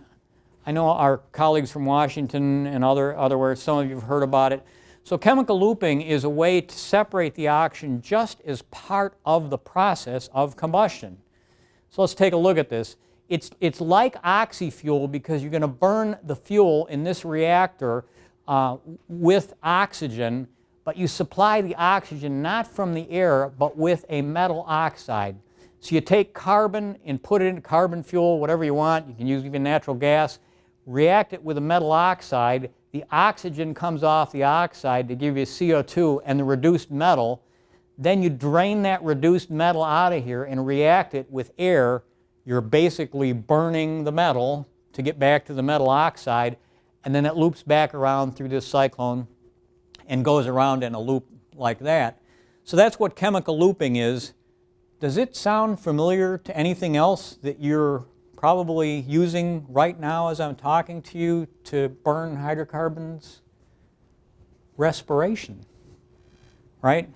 I know our colleagues from Washington and otherwhere, some of you have heard about it. So chemical looping is a way to separate the oxygen just as part of the process of combustion. So let's take a look at this. It's like Oxy-Fuel because you're going to burn the fuel in this reactor with oxygen, but you supply the oxygen not from the air, but with a metal oxide. So you take carbon and put it into carbon fuel, whatever you want. You can use even natural gas. React it with a metal oxide. The oxygen comes off the oxide to give you CO2 and the reduced metal. Then you drain that reduced metal out of here and react it with air. You're basically burning the metal to get back to the metal oxide, and then it loops back around through this cyclone and goes around in a loop like that. So that's what chemical looping is. Does it sound familiar to anything else that you're probably using right now as I'm talking to you to burn hydrocarbons? Respiration, right?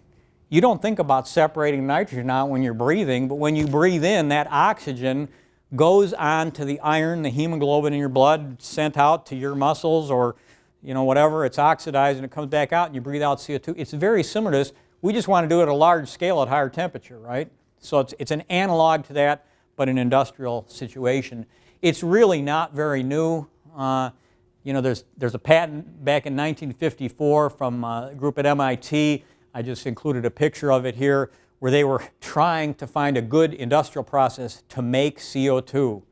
You don't think about separating nitrogen out when you're breathing, but when you breathe in, that oxygen goes on to the iron, the hemoglobin in your blood, sent out to your muscles or whatever. It's oxidized and it comes back out and you breathe out CO2. It's very similar to this. We just want to do it at a large scale at higher temperature, right? So it's an analog to that, but an industrial situation. It's really not very new. There's a patent back in 1954 from a group at MIT. I just included a picture of it here where they were trying to find a good industrial process to make CO2. All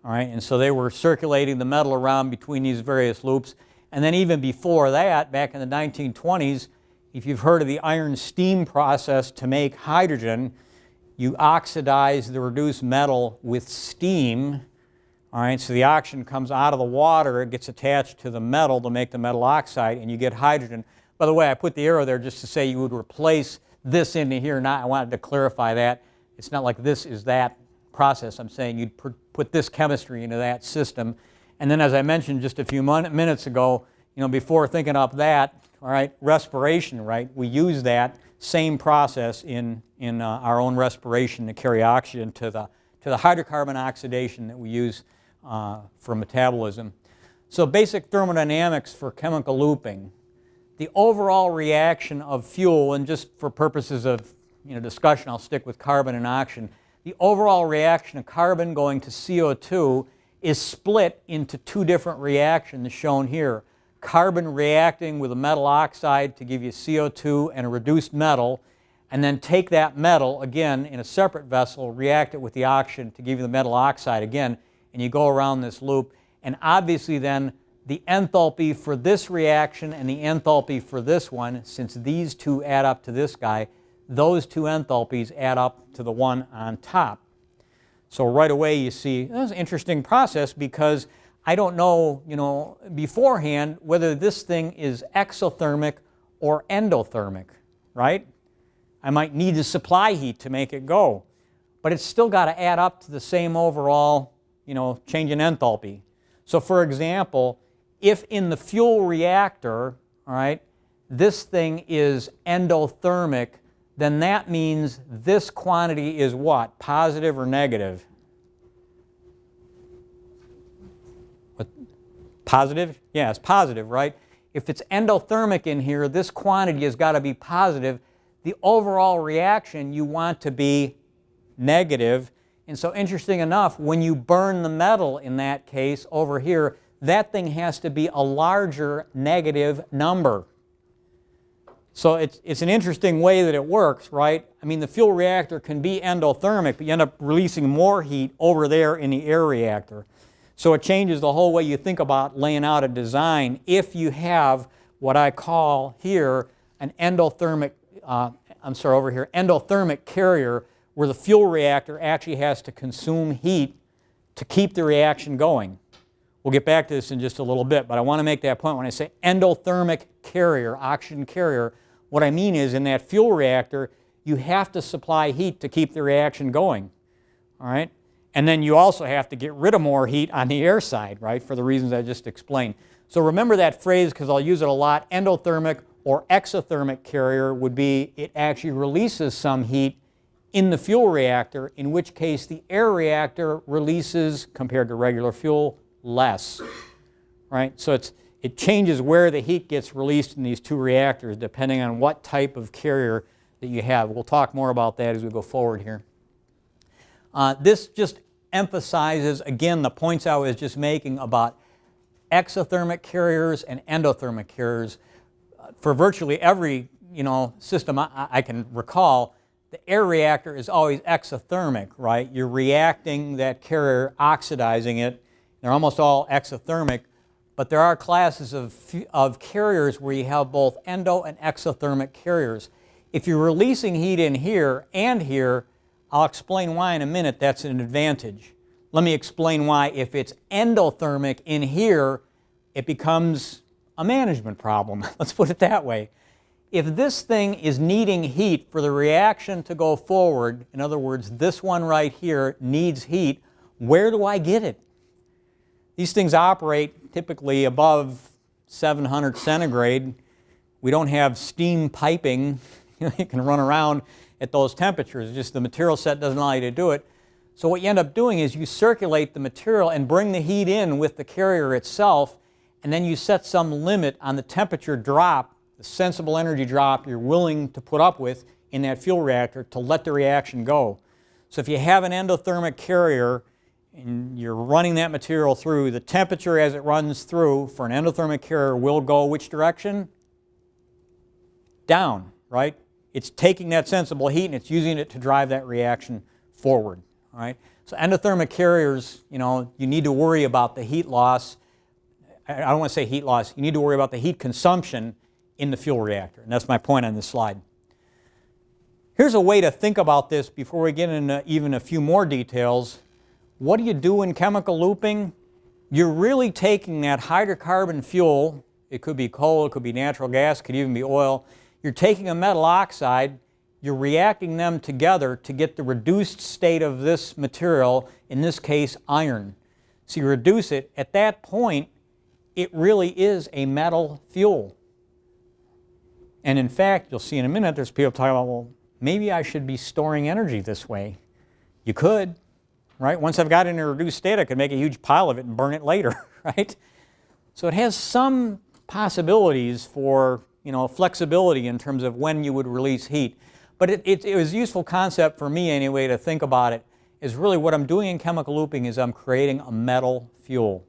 right, and so they were circulating the metal around between these various loops. And then even before that, back in the 1920s, if you've heard of the iron steam process to make hydrogen, you oxidize the reduced metal with steam. All right, so the oxygen comes out of the water, it gets attached to the metal to make the metal oxide, and you get hydrogen. By the way, I put the arrow there just to say you would replace this into here. I wanted to clarify that. It's not like this is that process. I'm saying you'd put this chemistry into that system. And then as I mentioned just a few minutes ago, before thinking up that, all right, respiration, right? We use that same process in our own respiration to carry oxygen to the hydrocarbon oxidation that we use for metabolism. So basic thermodynamics for chemical looping. The overall reaction of fuel, and just for purposes of discussion, I'll stick with carbon and oxygen. The overall reaction of carbon going to CO2 is split into 2 different reactions shown here. Carbon reacting with a metal oxide to give you CO2 and a reduced metal, and then take that metal, again, in a separate vessel, react it with the oxygen to give you the metal oxide again, and you go around this loop. And obviously then the enthalpy for this reaction and the enthalpy for this one, since these two add up to this guy, those two enthalpies add up to the one on top. So right away you see, that's an interesting process because I don't know, beforehand whether this thing is exothermic or endothermic, right? I might need to supply heat to make it go, but it's still got to add up to the same overall, change in enthalpy. So for example, if in the fuel reactor, all right, this thing is endothermic, then that means this quantity is what? Positive or negative? What? Positive? Yeah, it's positive, right? If it's endothermic in here, this quantity has got to be positive. The overall reaction you want to be negative. And so interesting enough, when you burn the metal in that case over here, that thing has to be a larger negative number. So it's an interesting way that it works, right? I mean, the fuel reactor can be endothermic, but you end up releasing more heat over there in the air reactor. So it changes the whole way you think about laying out a design if you have what I call here an endothermic, endothermic carrier where the fuel reactor actually has to consume heat to keep the reaction going. We'll get back to this in just a little bit, but I want to make that point. When I say endothermic carrier, oxygen carrier, what I mean is in that fuel reactor, you have to supply heat to keep the reaction going, all right? And then you also have to get rid of more heat on the air side, right, for the reasons I just explained. So remember that phrase because I'll use it a lot. Endothermic or exothermic carrier would be it actually releases some heat in the fuel reactor, in which case the air reactor releases, compared to regular fuel, less, right? So it changes where the heat gets released in these two reactors depending on what type of carrier that you have. We'll talk more about that as we go forward here. This just emphasizes, again, the points I was just making about exothermic carriers and endothermic carriers. For virtually every system I can recall, the air reactor is always exothermic, right? You're reacting that carrier, oxidizing it. They're almost all exothermic, but there are classes of carriers where you have both endo and exothermic carriers. If you're releasing heat in here and here, I'll explain why in a minute that's an advantage. Let me explain why if it's endothermic in here, it becomes a management problem. Let's put it that way. If this thing is needing heat for the reaction to go forward, in other words, this one right here needs heat, where do I get it? These things operate typically above 700 centigrade. We don't have steam piping. You can run around at those temperatures. Just the material set doesn't allow you to do it. So what you end up doing is you circulate the material and bring the heat in with the carrier itself, and then you set some limit on the temperature drop, the sensible energy drop you're willing to put up with in that fuel reactor to let the reaction go. So if you have an endothermic carrier and you're running that material through, the temperature as it runs through for an endothermic carrier will go which direction? Down, right? It's taking that sensible heat and it's using it to drive that reaction forward, all right? So endothermic carriers, you need to worry about the heat loss. I don't want to say heat loss. You need to worry about the heat consumption in the fuel reactor, and that's my point on this slide. Here's a way to think about this before we get into even a few more details. What do you do in chemical looping? You're really taking that hydrocarbon fuel, it could be coal, it could be natural gas, it could even be oil. You're taking a metal oxide, you're reacting them together to get the reduced state of this material, in this case iron. So you reduce it. At that point, it really is a metal fuel. And in fact, you'll see in a minute, there's people talking about, well, maybe I should be storing energy this way. You could, right? Once I've got it in a reduced state, I could make a huge pile of it and burn it later, right? So it has some possibilities for flexibility in terms of when you would release heat. But it was a useful concept for me anyway to think about it, is really what I'm doing in chemical looping is I'm creating a metal fuel.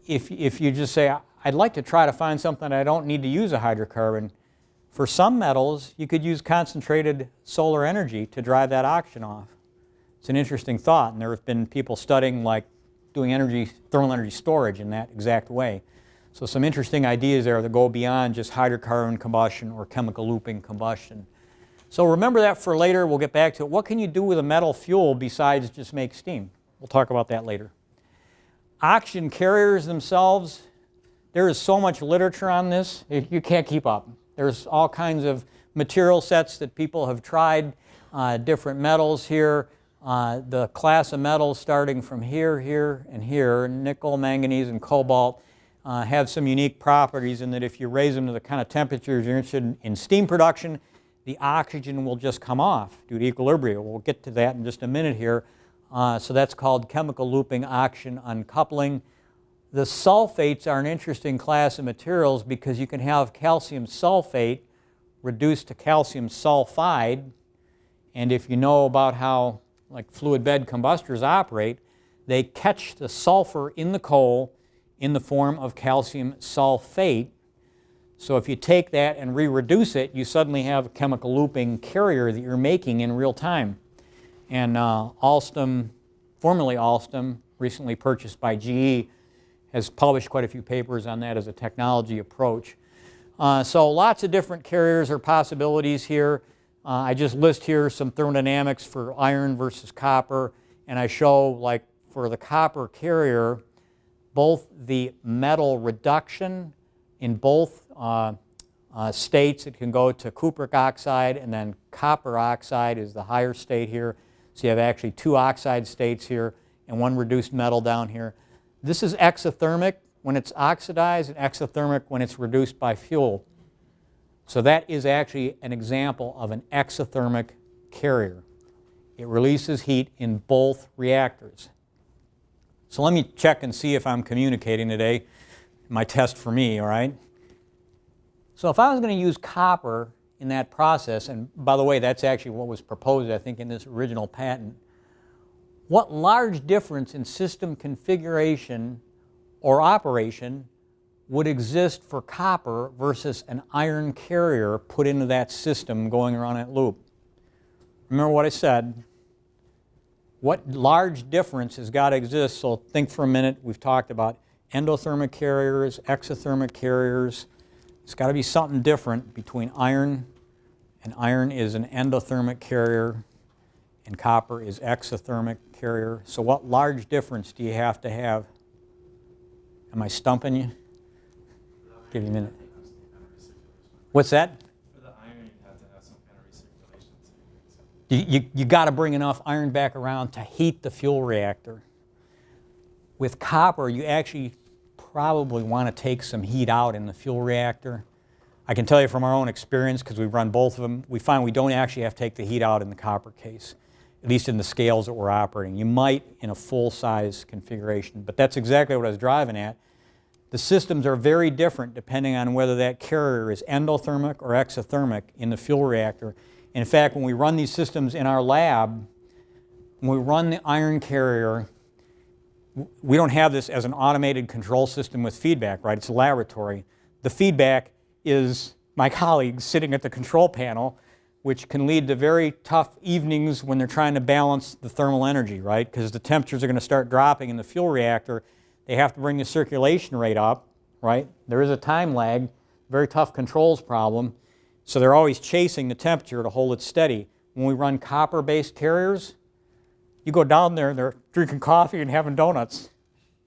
If you just say, I'd like to try to find something I don't need to use a hydrocarbon, for some metals you could use concentrated solar energy to drive that oxygen off. It's an interesting thought, and there have been people studying like doing thermal energy storage in that exact way. So some interesting ideas there that go beyond just hydrocarbon combustion or chemical looping combustion. So remember that for later. We'll get back to it. What can you do with a metal fuel besides just make steam? We'll talk about that later. Oxygen carriers themselves, there is so much literature on this, you can't keep up. There's all kinds of material sets that people have tried, different metals here. The class of metals starting from here, here, and here, nickel, manganese, and cobalt, have some unique properties in that if you raise them to the kind of temperatures you're interested in steam production, the oxygen will just come off due to equilibrium. We'll get to that in just a minute here. So that's called chemical looping oxygen uncoupling. The sulfates are an interesting class of materials because you can have calcium sulfate reduced to calcium sulfide. And if you know about how like fluid bed combustors operate, they catch the sulfur in the coal in the form of calcium sulfate. So if you take that and re-reduce it, you suddenly have a chemical looping carrier that you're making in real time. And Alstom, formerly Alstom, recently purchased by GE, has published quite a few papers on that as a technology approach. So lots of different carriers or possibilities here. I just list here some thermodynamics for iron versus copper, and I show, like for the copper carrier, both the metal reduction in both states. It can go to cupric oxide, and then copper oxide is the higher state here. So you have actually two oxide states here and one reduced metal down here. This is exothermic when it's oxidized and exothermic when it's reduced by fuel. So that is actually an example of an exothermic carrier. It releases heat in both reactors. So let me check and see if I'm communicating today. My test for me, all right? So if I was going to use copper in that process, and by the way, that's actually what was proposed, I think, in this original patent, what large difference in system configuration or operation would exist for copper versus an iron carrier put into that system going around that loop? Remember what I said. What large difference has got to exist? So think for a minute. We've talked about endothermic carriers, exothermic carriers. It's got to be something different between iron, and iron is an endothermic carrier, and copper is exothermic carrier. So what large difference do you have to have? Am I stumping you? Give you a minute. What's that? For the iron, you have to have some kind of recirculation. You got to bring enough iron back around to heat the fuel reactor. With copper, you actually probably want to take some heat out in the fuel reactor. I can tell you from our own experience, because we've run both of them, we find we don't actually have to take the heat out in the copper case, at least in the scales that we're operating. You might in a full-size configuration, but that's exactly what I was driving at. The systems are very different depending on whether that carrier is endothermic or exothermic in the fuel reactor. In fact, when we run these systems in our lab, when we run the iron carrier, we don't have this as an automated control system with feedback, right? It's a laboratory. The feedback is my colleagues sitting at the control panel, which can lead to very tough evenings when they're trying to balance the thermal energy, right? Because the temperatures are going to start dropping in the fuel reactor. They have to bring the circulation rate up, right? There is a time lag, very tough controls problem. So they're always chasing the temperature to hold it steady. When we run copper-based carriers, you go down there and they're drinking coffee and having donuts.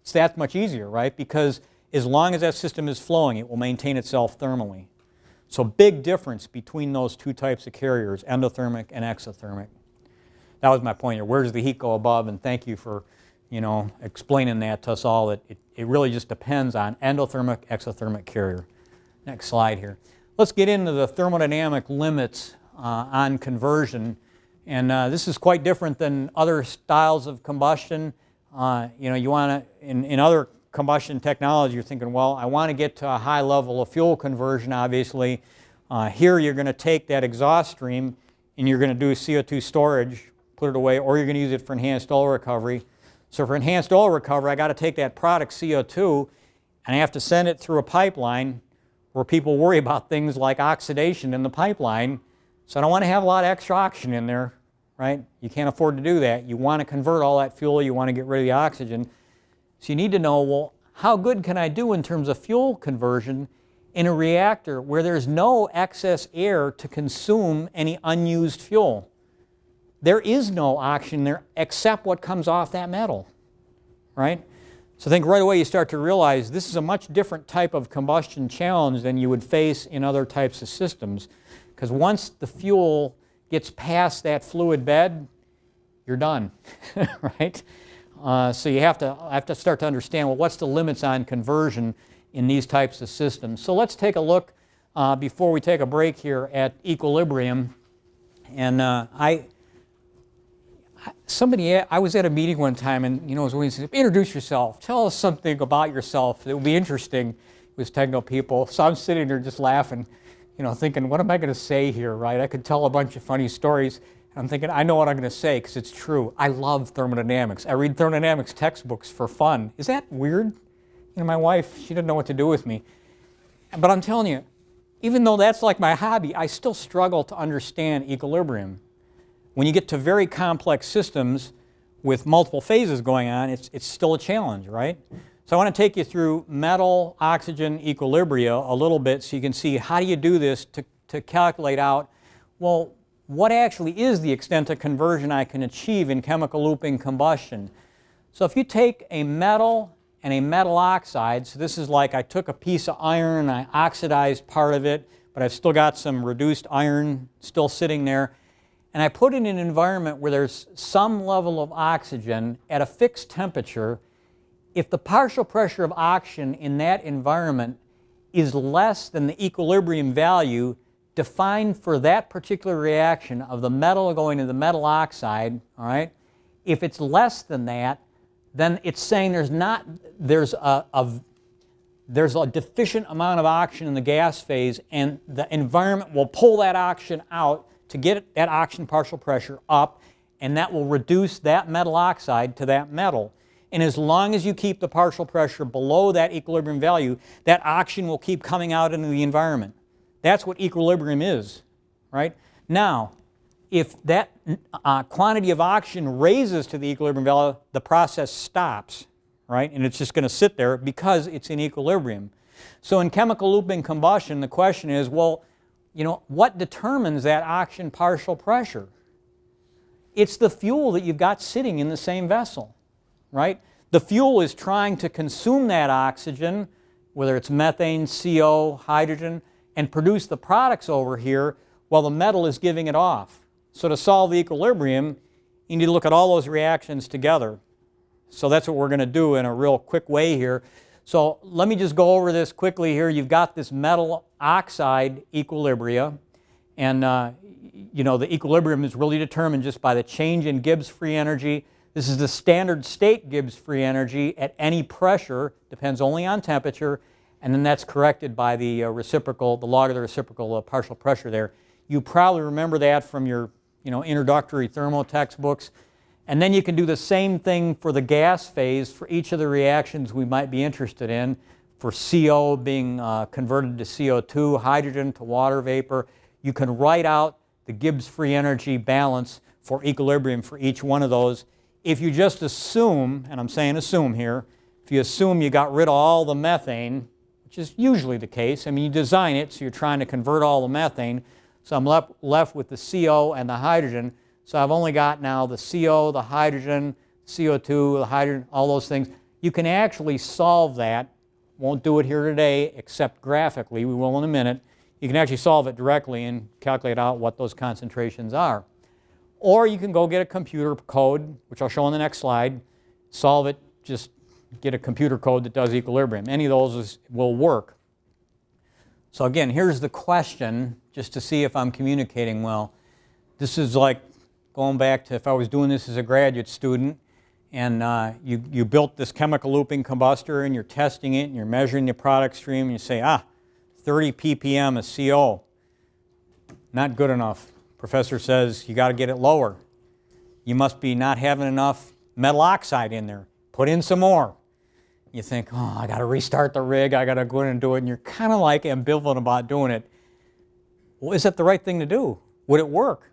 It's that much easier, right? Because as long as that system is flowing, it will maintain itself thermally. So big difference between those two types of carriers, endothermic and exothermic. That was my point here. Where does the heat go above? And thank you for, explaining that to us all. It really just depends on endothermic, exothermic carrier. Next slide here. Let's get into the thermodynamic limits on conversion. And this is quite different than other styles of combustion. You want to, in other combustion technology, you're thinking, well, I want to get to a high level of fuel conversion, obviously. Here you're going to take that exhaust stream and you're going to do CO2 storage, put it away, or you're going to use it for enhanced oil recovery. So for enhanced oil recovery, I got to take that product CO2 and I have to send it through a pipeline where people worry about things like oxidation in the pipeline. So I don't want to have a lot of extra oxygen in there, right? You can't afford to do that. You want to convert all that fuel. You want to get rid of the oxygen. So you need to know, well, how good can I do in terms of fuel conversion in a reactor where there's no excess air to consume any unused fuel? There is no oxygen there except what comes off that metal, right? So I think right away you start to realize this is a much different type of combustion challenge than you would face in other types of systems, because once the fuel gets past that fluid bed, you're done, right? So you have to start to understand, well, what's the limits on conversion in these types of systems? So let's take a look before we take a break here at equilibrium. And I was at a meeting one time, and he said, introduce yourself, tell us something about yourself that would be interesting. It was technical people. So I'm sitting there just laughing, thinking, what am I going to say here, right? I could tell a bunch of funny stories. I'm thinking, I know what I'm going to say because it's true. I love thermodynamics. I read thermodynamics textbooks for fun. Is that weird? My wife, she didn't know what to do with me. But I'm telling you, even though that's like my hobby, I still struggle to understand equilibrium. When you get to very complex systems with multiple phases going on, it's still a challenge, right? So I want to take you through metal oxygen equilibria a little bit so you can see how do you do this to calculate out, well, what actually is the extent of conversion I can achieve in chemical looping combustion. So if you take a metal and a metal oxide, so this is like I took a piece of iron and I oxidized part of it, but I've still got some reduced iron still sitting there, and I put it in an environment where there's some level of oxygen at a fixed temperature. If the partial pressure of oxygen in that environment is less than the equilibrium value defined for that particular reaction of the metal going to the metal oxide, all right? If it's less than that, then it's saying there's a deficient amount of oxygen in the gas phase, and the environment will pull that oxygen out to get that oxygen partial pressure up, and that will reduce that metal oxide to that metal. And as long as you keep the partial pressure below that equilibrium value, that oxygen will keep coming out into the environment. That's what equilibrium is, right? Now, if that quantity of oxygen raises to the equilibrium value, the process stops, right? And it's just going to sit there because it's in equilibrium. So in chemical looping combustion, the question is, well, what determines that oxygen partial pressure? It's the fuel that you've got sitting in the same vessel, right? The fuel is trying to consume that oxygen, whether it's methane, CO, hydrogen, and produce the products over here while the metal is giving it off. So to solve the equilibrium, you need to look at all those reactions together. So that's what we're going to do in a real quick way here. So let me just go over this quickly here. You've got this metal oxide equilibria, and the equilibrium is really determined just by the change in Gibbs free energy. This is the standard state Gibbs free energy at any pressure, depends only on temperature, and then that's corrected by the reciprocal, the log of the reciprocal partial pressure there. You probably remember that from your introductory thermo textbooks. And then you can do the same thing for the gas phase for each of the reactions we might be interested in, for CO being converted to CO2, hydrogen to water vapor. You can write out the Gibbs free energy balance for equilibrium for each one of those. If you just assume, and I'm saying assume here, if you assume you got rid of all the methane, which is usually the case, I mean you design it so you're trying to convert all the methane, so I'm left with the CO and the hydrogen. So I've only got now the CO, the hydrogen, CO2, the hydrogen, all those things. You can actually solve that. Won't do it here today except graphically. We will in a minute. You can actually solve it directly and calculate out what those concentrations are. Or you can go get a computer code, which I'll show on the next slide. Solve it, just get a computer code that does equilibrium. Any of those will work. So again, here's the question, just to see if I'm communicating well. This is like going back to if I was doing this as a graduate student, and you built this chemical looping combustor, and you're testing it, and you're measuring the product stream, and you say, 30 ppm of CO. Not good enough. Professor says you got to get it lower. You must be not having enough metal oxide in there. Put in some more. You think, I got to restart the rig, I got to go in and do it, and you're kind of like ambivalent about doing it. Well, is that the right thing to do? Would it work?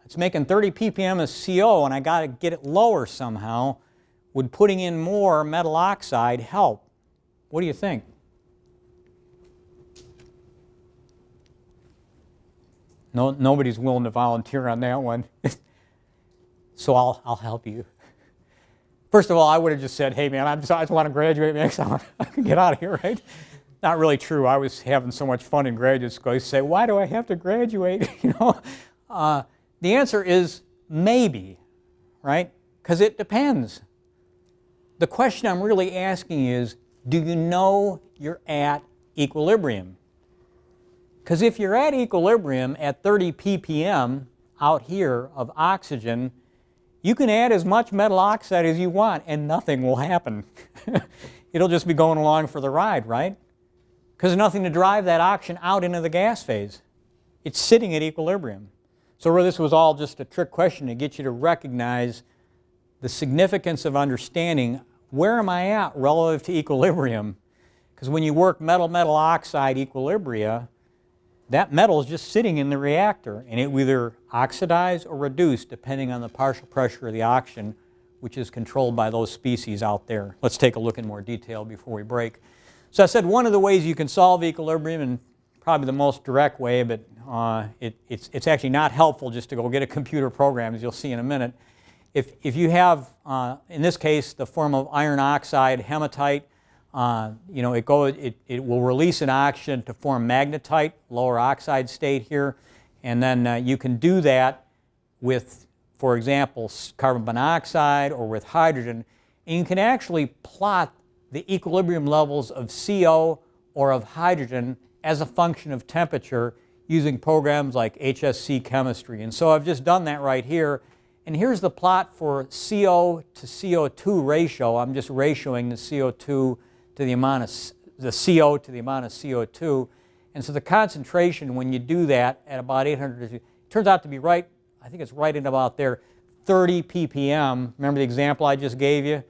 It's making 30 ppm of CO, and I got to get it lower somehow. would putting in more metal oxide help? What do you think? No, nobody's willing to volunteer on that one. So I'll help you. First of all, I would have just said, hey man, I just want to graduate, man, so I can get out of here, right? Not really true. I was having so much fun in graduate school. I used to say, why do I have to graduate? You know, the answer is maybe, right? Because it depends. The question I'm really asking is, do you know you're at equilibrium? Because if you're at equilibrium at 30 ppm out here of oxygen, you can add as much metal oxide as you want and nothing will happen. It'll just be going along for the ride, right? Because there's nothing to drive that oxygen out into the gas phase. It's sitting at equilibrium. So really this was all just a trick question to get you to recognize the significance of understanding where am I at relative to equilibrium. Because when you work metal-metal oxide equilibria, that metal is just sitting in the reactor and it will either oxidize or reduce depending on the partial pressure of the oxygen, which is controlled by those species out there. Let's take a look in more detail before we break. So I said one of the ways you can solve equilibrium, and probably the most direct way, but it's actually not helpful just to go get a computer program, as you'll see in a minute. If you have, in this case, the form of iron oxide, hematite, you know, it will release an oxygen to form magnetite, lower oxide state here, and then you can do that with, for example, carbon monoxide or with hydrogen, and you can actually plot the equilibrium levels of CO or of hydrogen as a function of temperature using programs like HSC chemistry. And so I've just done that right here. And here's the plot for CO to CO2 ratio. I'm just ratioing the CO2 to the amount of the CO to the amount of CO2. And so the concentration when you do that at about 800, it turns out to be right, I think it's right in about there, 30 ppm. Remember the example I just gave you?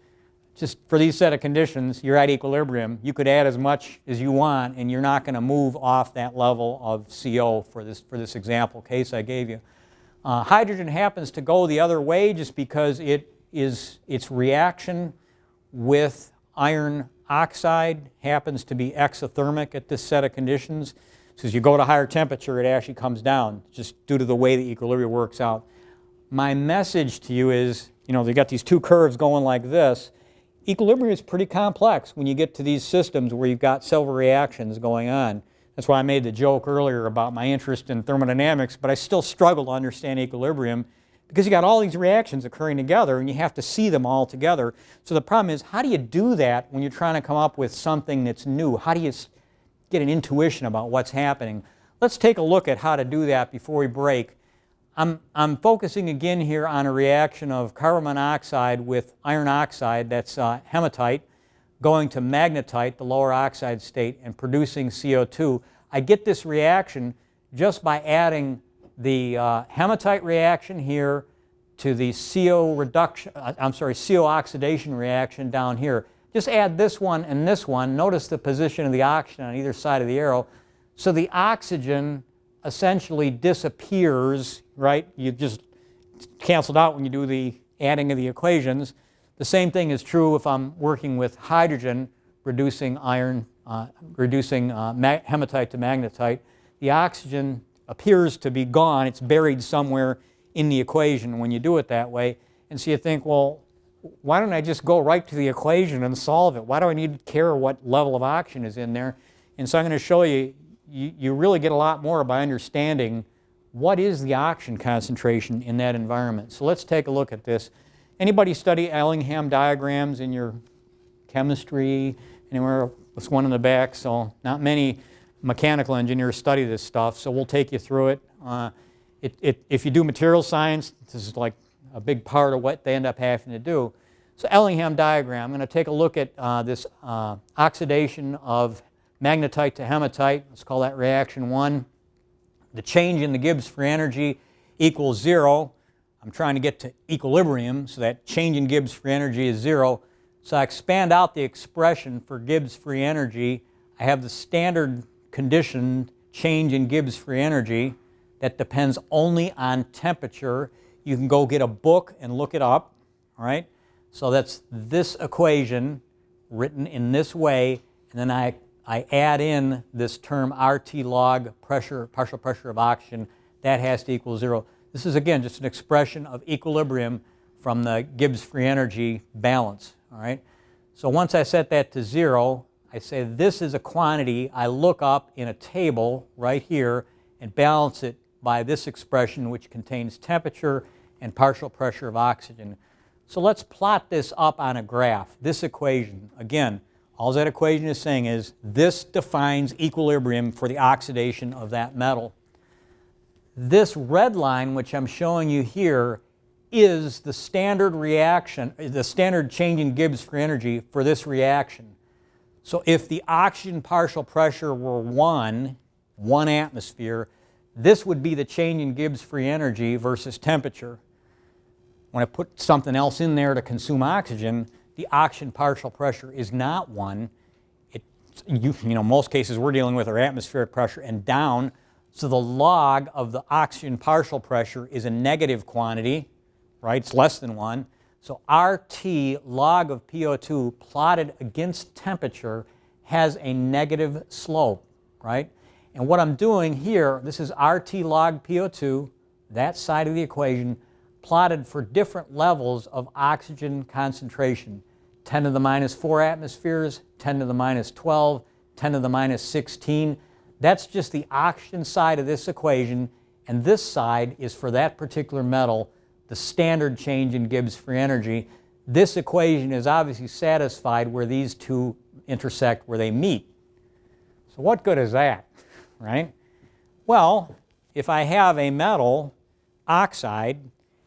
Just for these set of conditions, you're at equilibrium. You could add as much as you want and you're not going to move off that level of CO for this example case I gave you. Hydrogen happens to go the other way just because its reaction with iron oxide happens to be exothermic at this set of conditions. So as you go to higher temperature, it actually comes down just due to the way the equilibrium works out. My message to you is, you know, they've got these two curves going like this. Equilibrium is pretty complex when you get to these systems where you've got several reactions going on. That's why I made the joke earlier about my interest in thermodynamics, but I still struggle to understand equilibrium because you got all these reactions occurring together and you have to see them all together. So the problem is, how do you do that when you're trying to come up with something that's new? How do you get an intuition about what's happening? Let's take a look at how to do that before we break. I'm focusing again here on a reaction of carbon monoxide with iron oxide, that's hematite, going to magnetite, the lower oxide state, and producing CO2. I get this reaction just by adding the hematite reaction here to the CO oxidation reaction down here. Just add this one and this one. Notice the position of the oxygen on either side of the arrow. So the oxygen essentially disappears, right? You just canceled out when you do the adding of the equations. The same thing is true if I'm working with hydrogen, reducing iron, hematite to magnetite. The oxygen appears to be gone. It's buried somewhere in the equation when you do it that way. And so you think, well, why don't I just go right to the equation and solve it? Why do I need to care what level of oxygen is in there? And so I'm going to show you, you really get a lot more by understanding what is the oxygen concentration in that environment. So let's take a look at this. Anybody study Ellingham diagrams in your chemistry? Anywhere? There's one in the back, so not many mechanical engineers study this stuff, so we'll take you through it. If you do material science, this is like a big part of what they end up having to do. So Ellingham diagram, I'm going to take a look at this oxidation of magnetite to hematite. Let's call that reaction 1. The change in the Gibbs free energy equals 0. I'm trying to get to equilibrium, so that change in Gibbs free energy is 0. So I expand out the expression for Gibbs free energy. I have the standard condition change in Gibbs free energy that depends only on temperature. You can go get a book and look it up, all right? So that's this equation written in this way, and then I add in this term RT log pressure, partial pressure of oxygen. That has to equal 0. This is, again, just an expression of equilibrium from the Gibbs free energy balance. All right? So once I set that to 0, I say this is a quantity I look up in a table right here and balance it by this expression, which contains temperature and partial pressure of oxygen. So let's plot this up on a graph. This equation, again, all that equation is saying is this defines equilibrium for the oxidation of that metal. This red line, which I'm showing you here, is the standard reaction, the standard change in Gibbs free energy for this reaction. So if the oxygen partial pressure were 1 atmosphere, this would be the change in Gibbs free energy versus temperature. When I put something else in there to consume oxygen, the oxygen partial pressure is not 1. Most cases we're dealing with are atmospheric pressure and down. So the log of the oxygen partial pressure is a negative quantity, right? It's less than 1. So RT log of PO2 plotted against temperature has a negative slope, right? And what I'm doing here, this is RT log PO2, that side of the equation, plotted for different levels of oxygen concentration. 10 to the minus 4 atmospheres, 10 to the minus 12, 10 to the minus 16. That's just the oxygen side of this equation, and this side is for that particular metal, the standard change in Gibbs free energy. This equation is obviously satisfied where these two intersect, where they meet. So what good is that, right? Well, if I have a metal oxide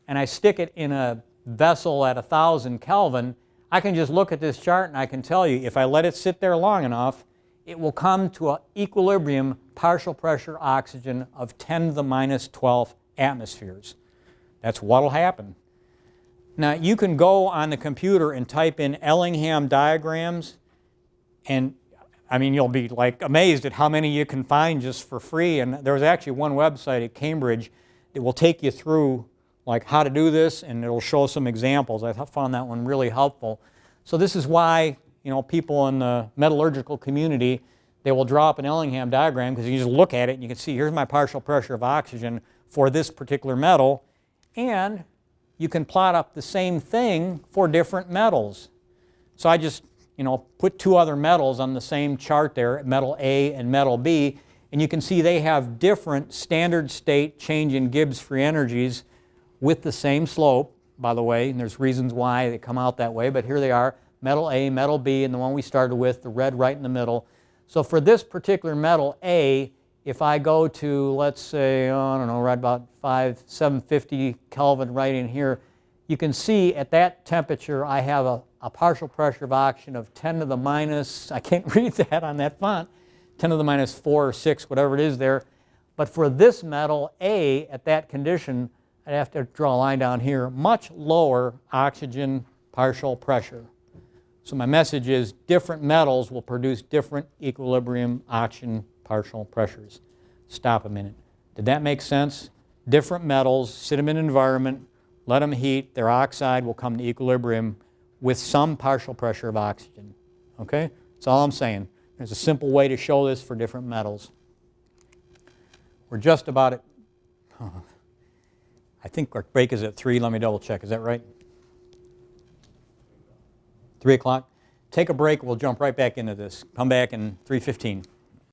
and I stick it in a vessel at 1,000 Kelvin, I can just look at this chart and I can tell you if I let it sit there long enough, it will come to an equilibrium partial pressure oxygen of 10 to the minus 12 atmospheres. That's what will happen. Now you can go on the computer and type in Ellingham Diagrams, and I mean you'll be like amazed at how many you can find just for free. And there's actually one website at Cambridge that will take you through like how to do this, and it'll show some examples. I found that one really helpful. So this is why people in the metallurgical community, they will draw up an Ellingham diagram because you just look at it and you can see here's my partial pressure of oxygen for this particular metal, and you can plot up the same thing for different metals. So I just put two other metals on the same chart there, metal A and metal B, and you can see they have different standard state change in Gibbs free energies with the same slope, by the way, and there's reasons why they come out that way, but here they are, metal A, metal B, and the one we started with, the red right in the middle. So for this particular metal A, if I go to, let's say, I don't know, right about 750 Kelvin right in here, you can see at that temperature I have a partial pressure of oxygen of 10 to the minus, I can't read that on that font, 10 to the minus 4 or 6, whatever it is there. But for this metal A, at that condition, I'd have to draw a line down here, much lower oxygen partial pressure. So my message is different metals will produce different equilibrium oxygen partial pressures. Stop a minute. Did that make sense? Different metals, sit them in an environment, let them heat, their oxide will come to equilibrium with some partial pressure of oxygen. Okay? That's all I'm saying. There's a simple way to show this for different metals. We're just about at, I think our break is at 3. Let me double check. Is that right? 3 o'clock? Take a break. We'll jump right back into this. Come back in 3:15.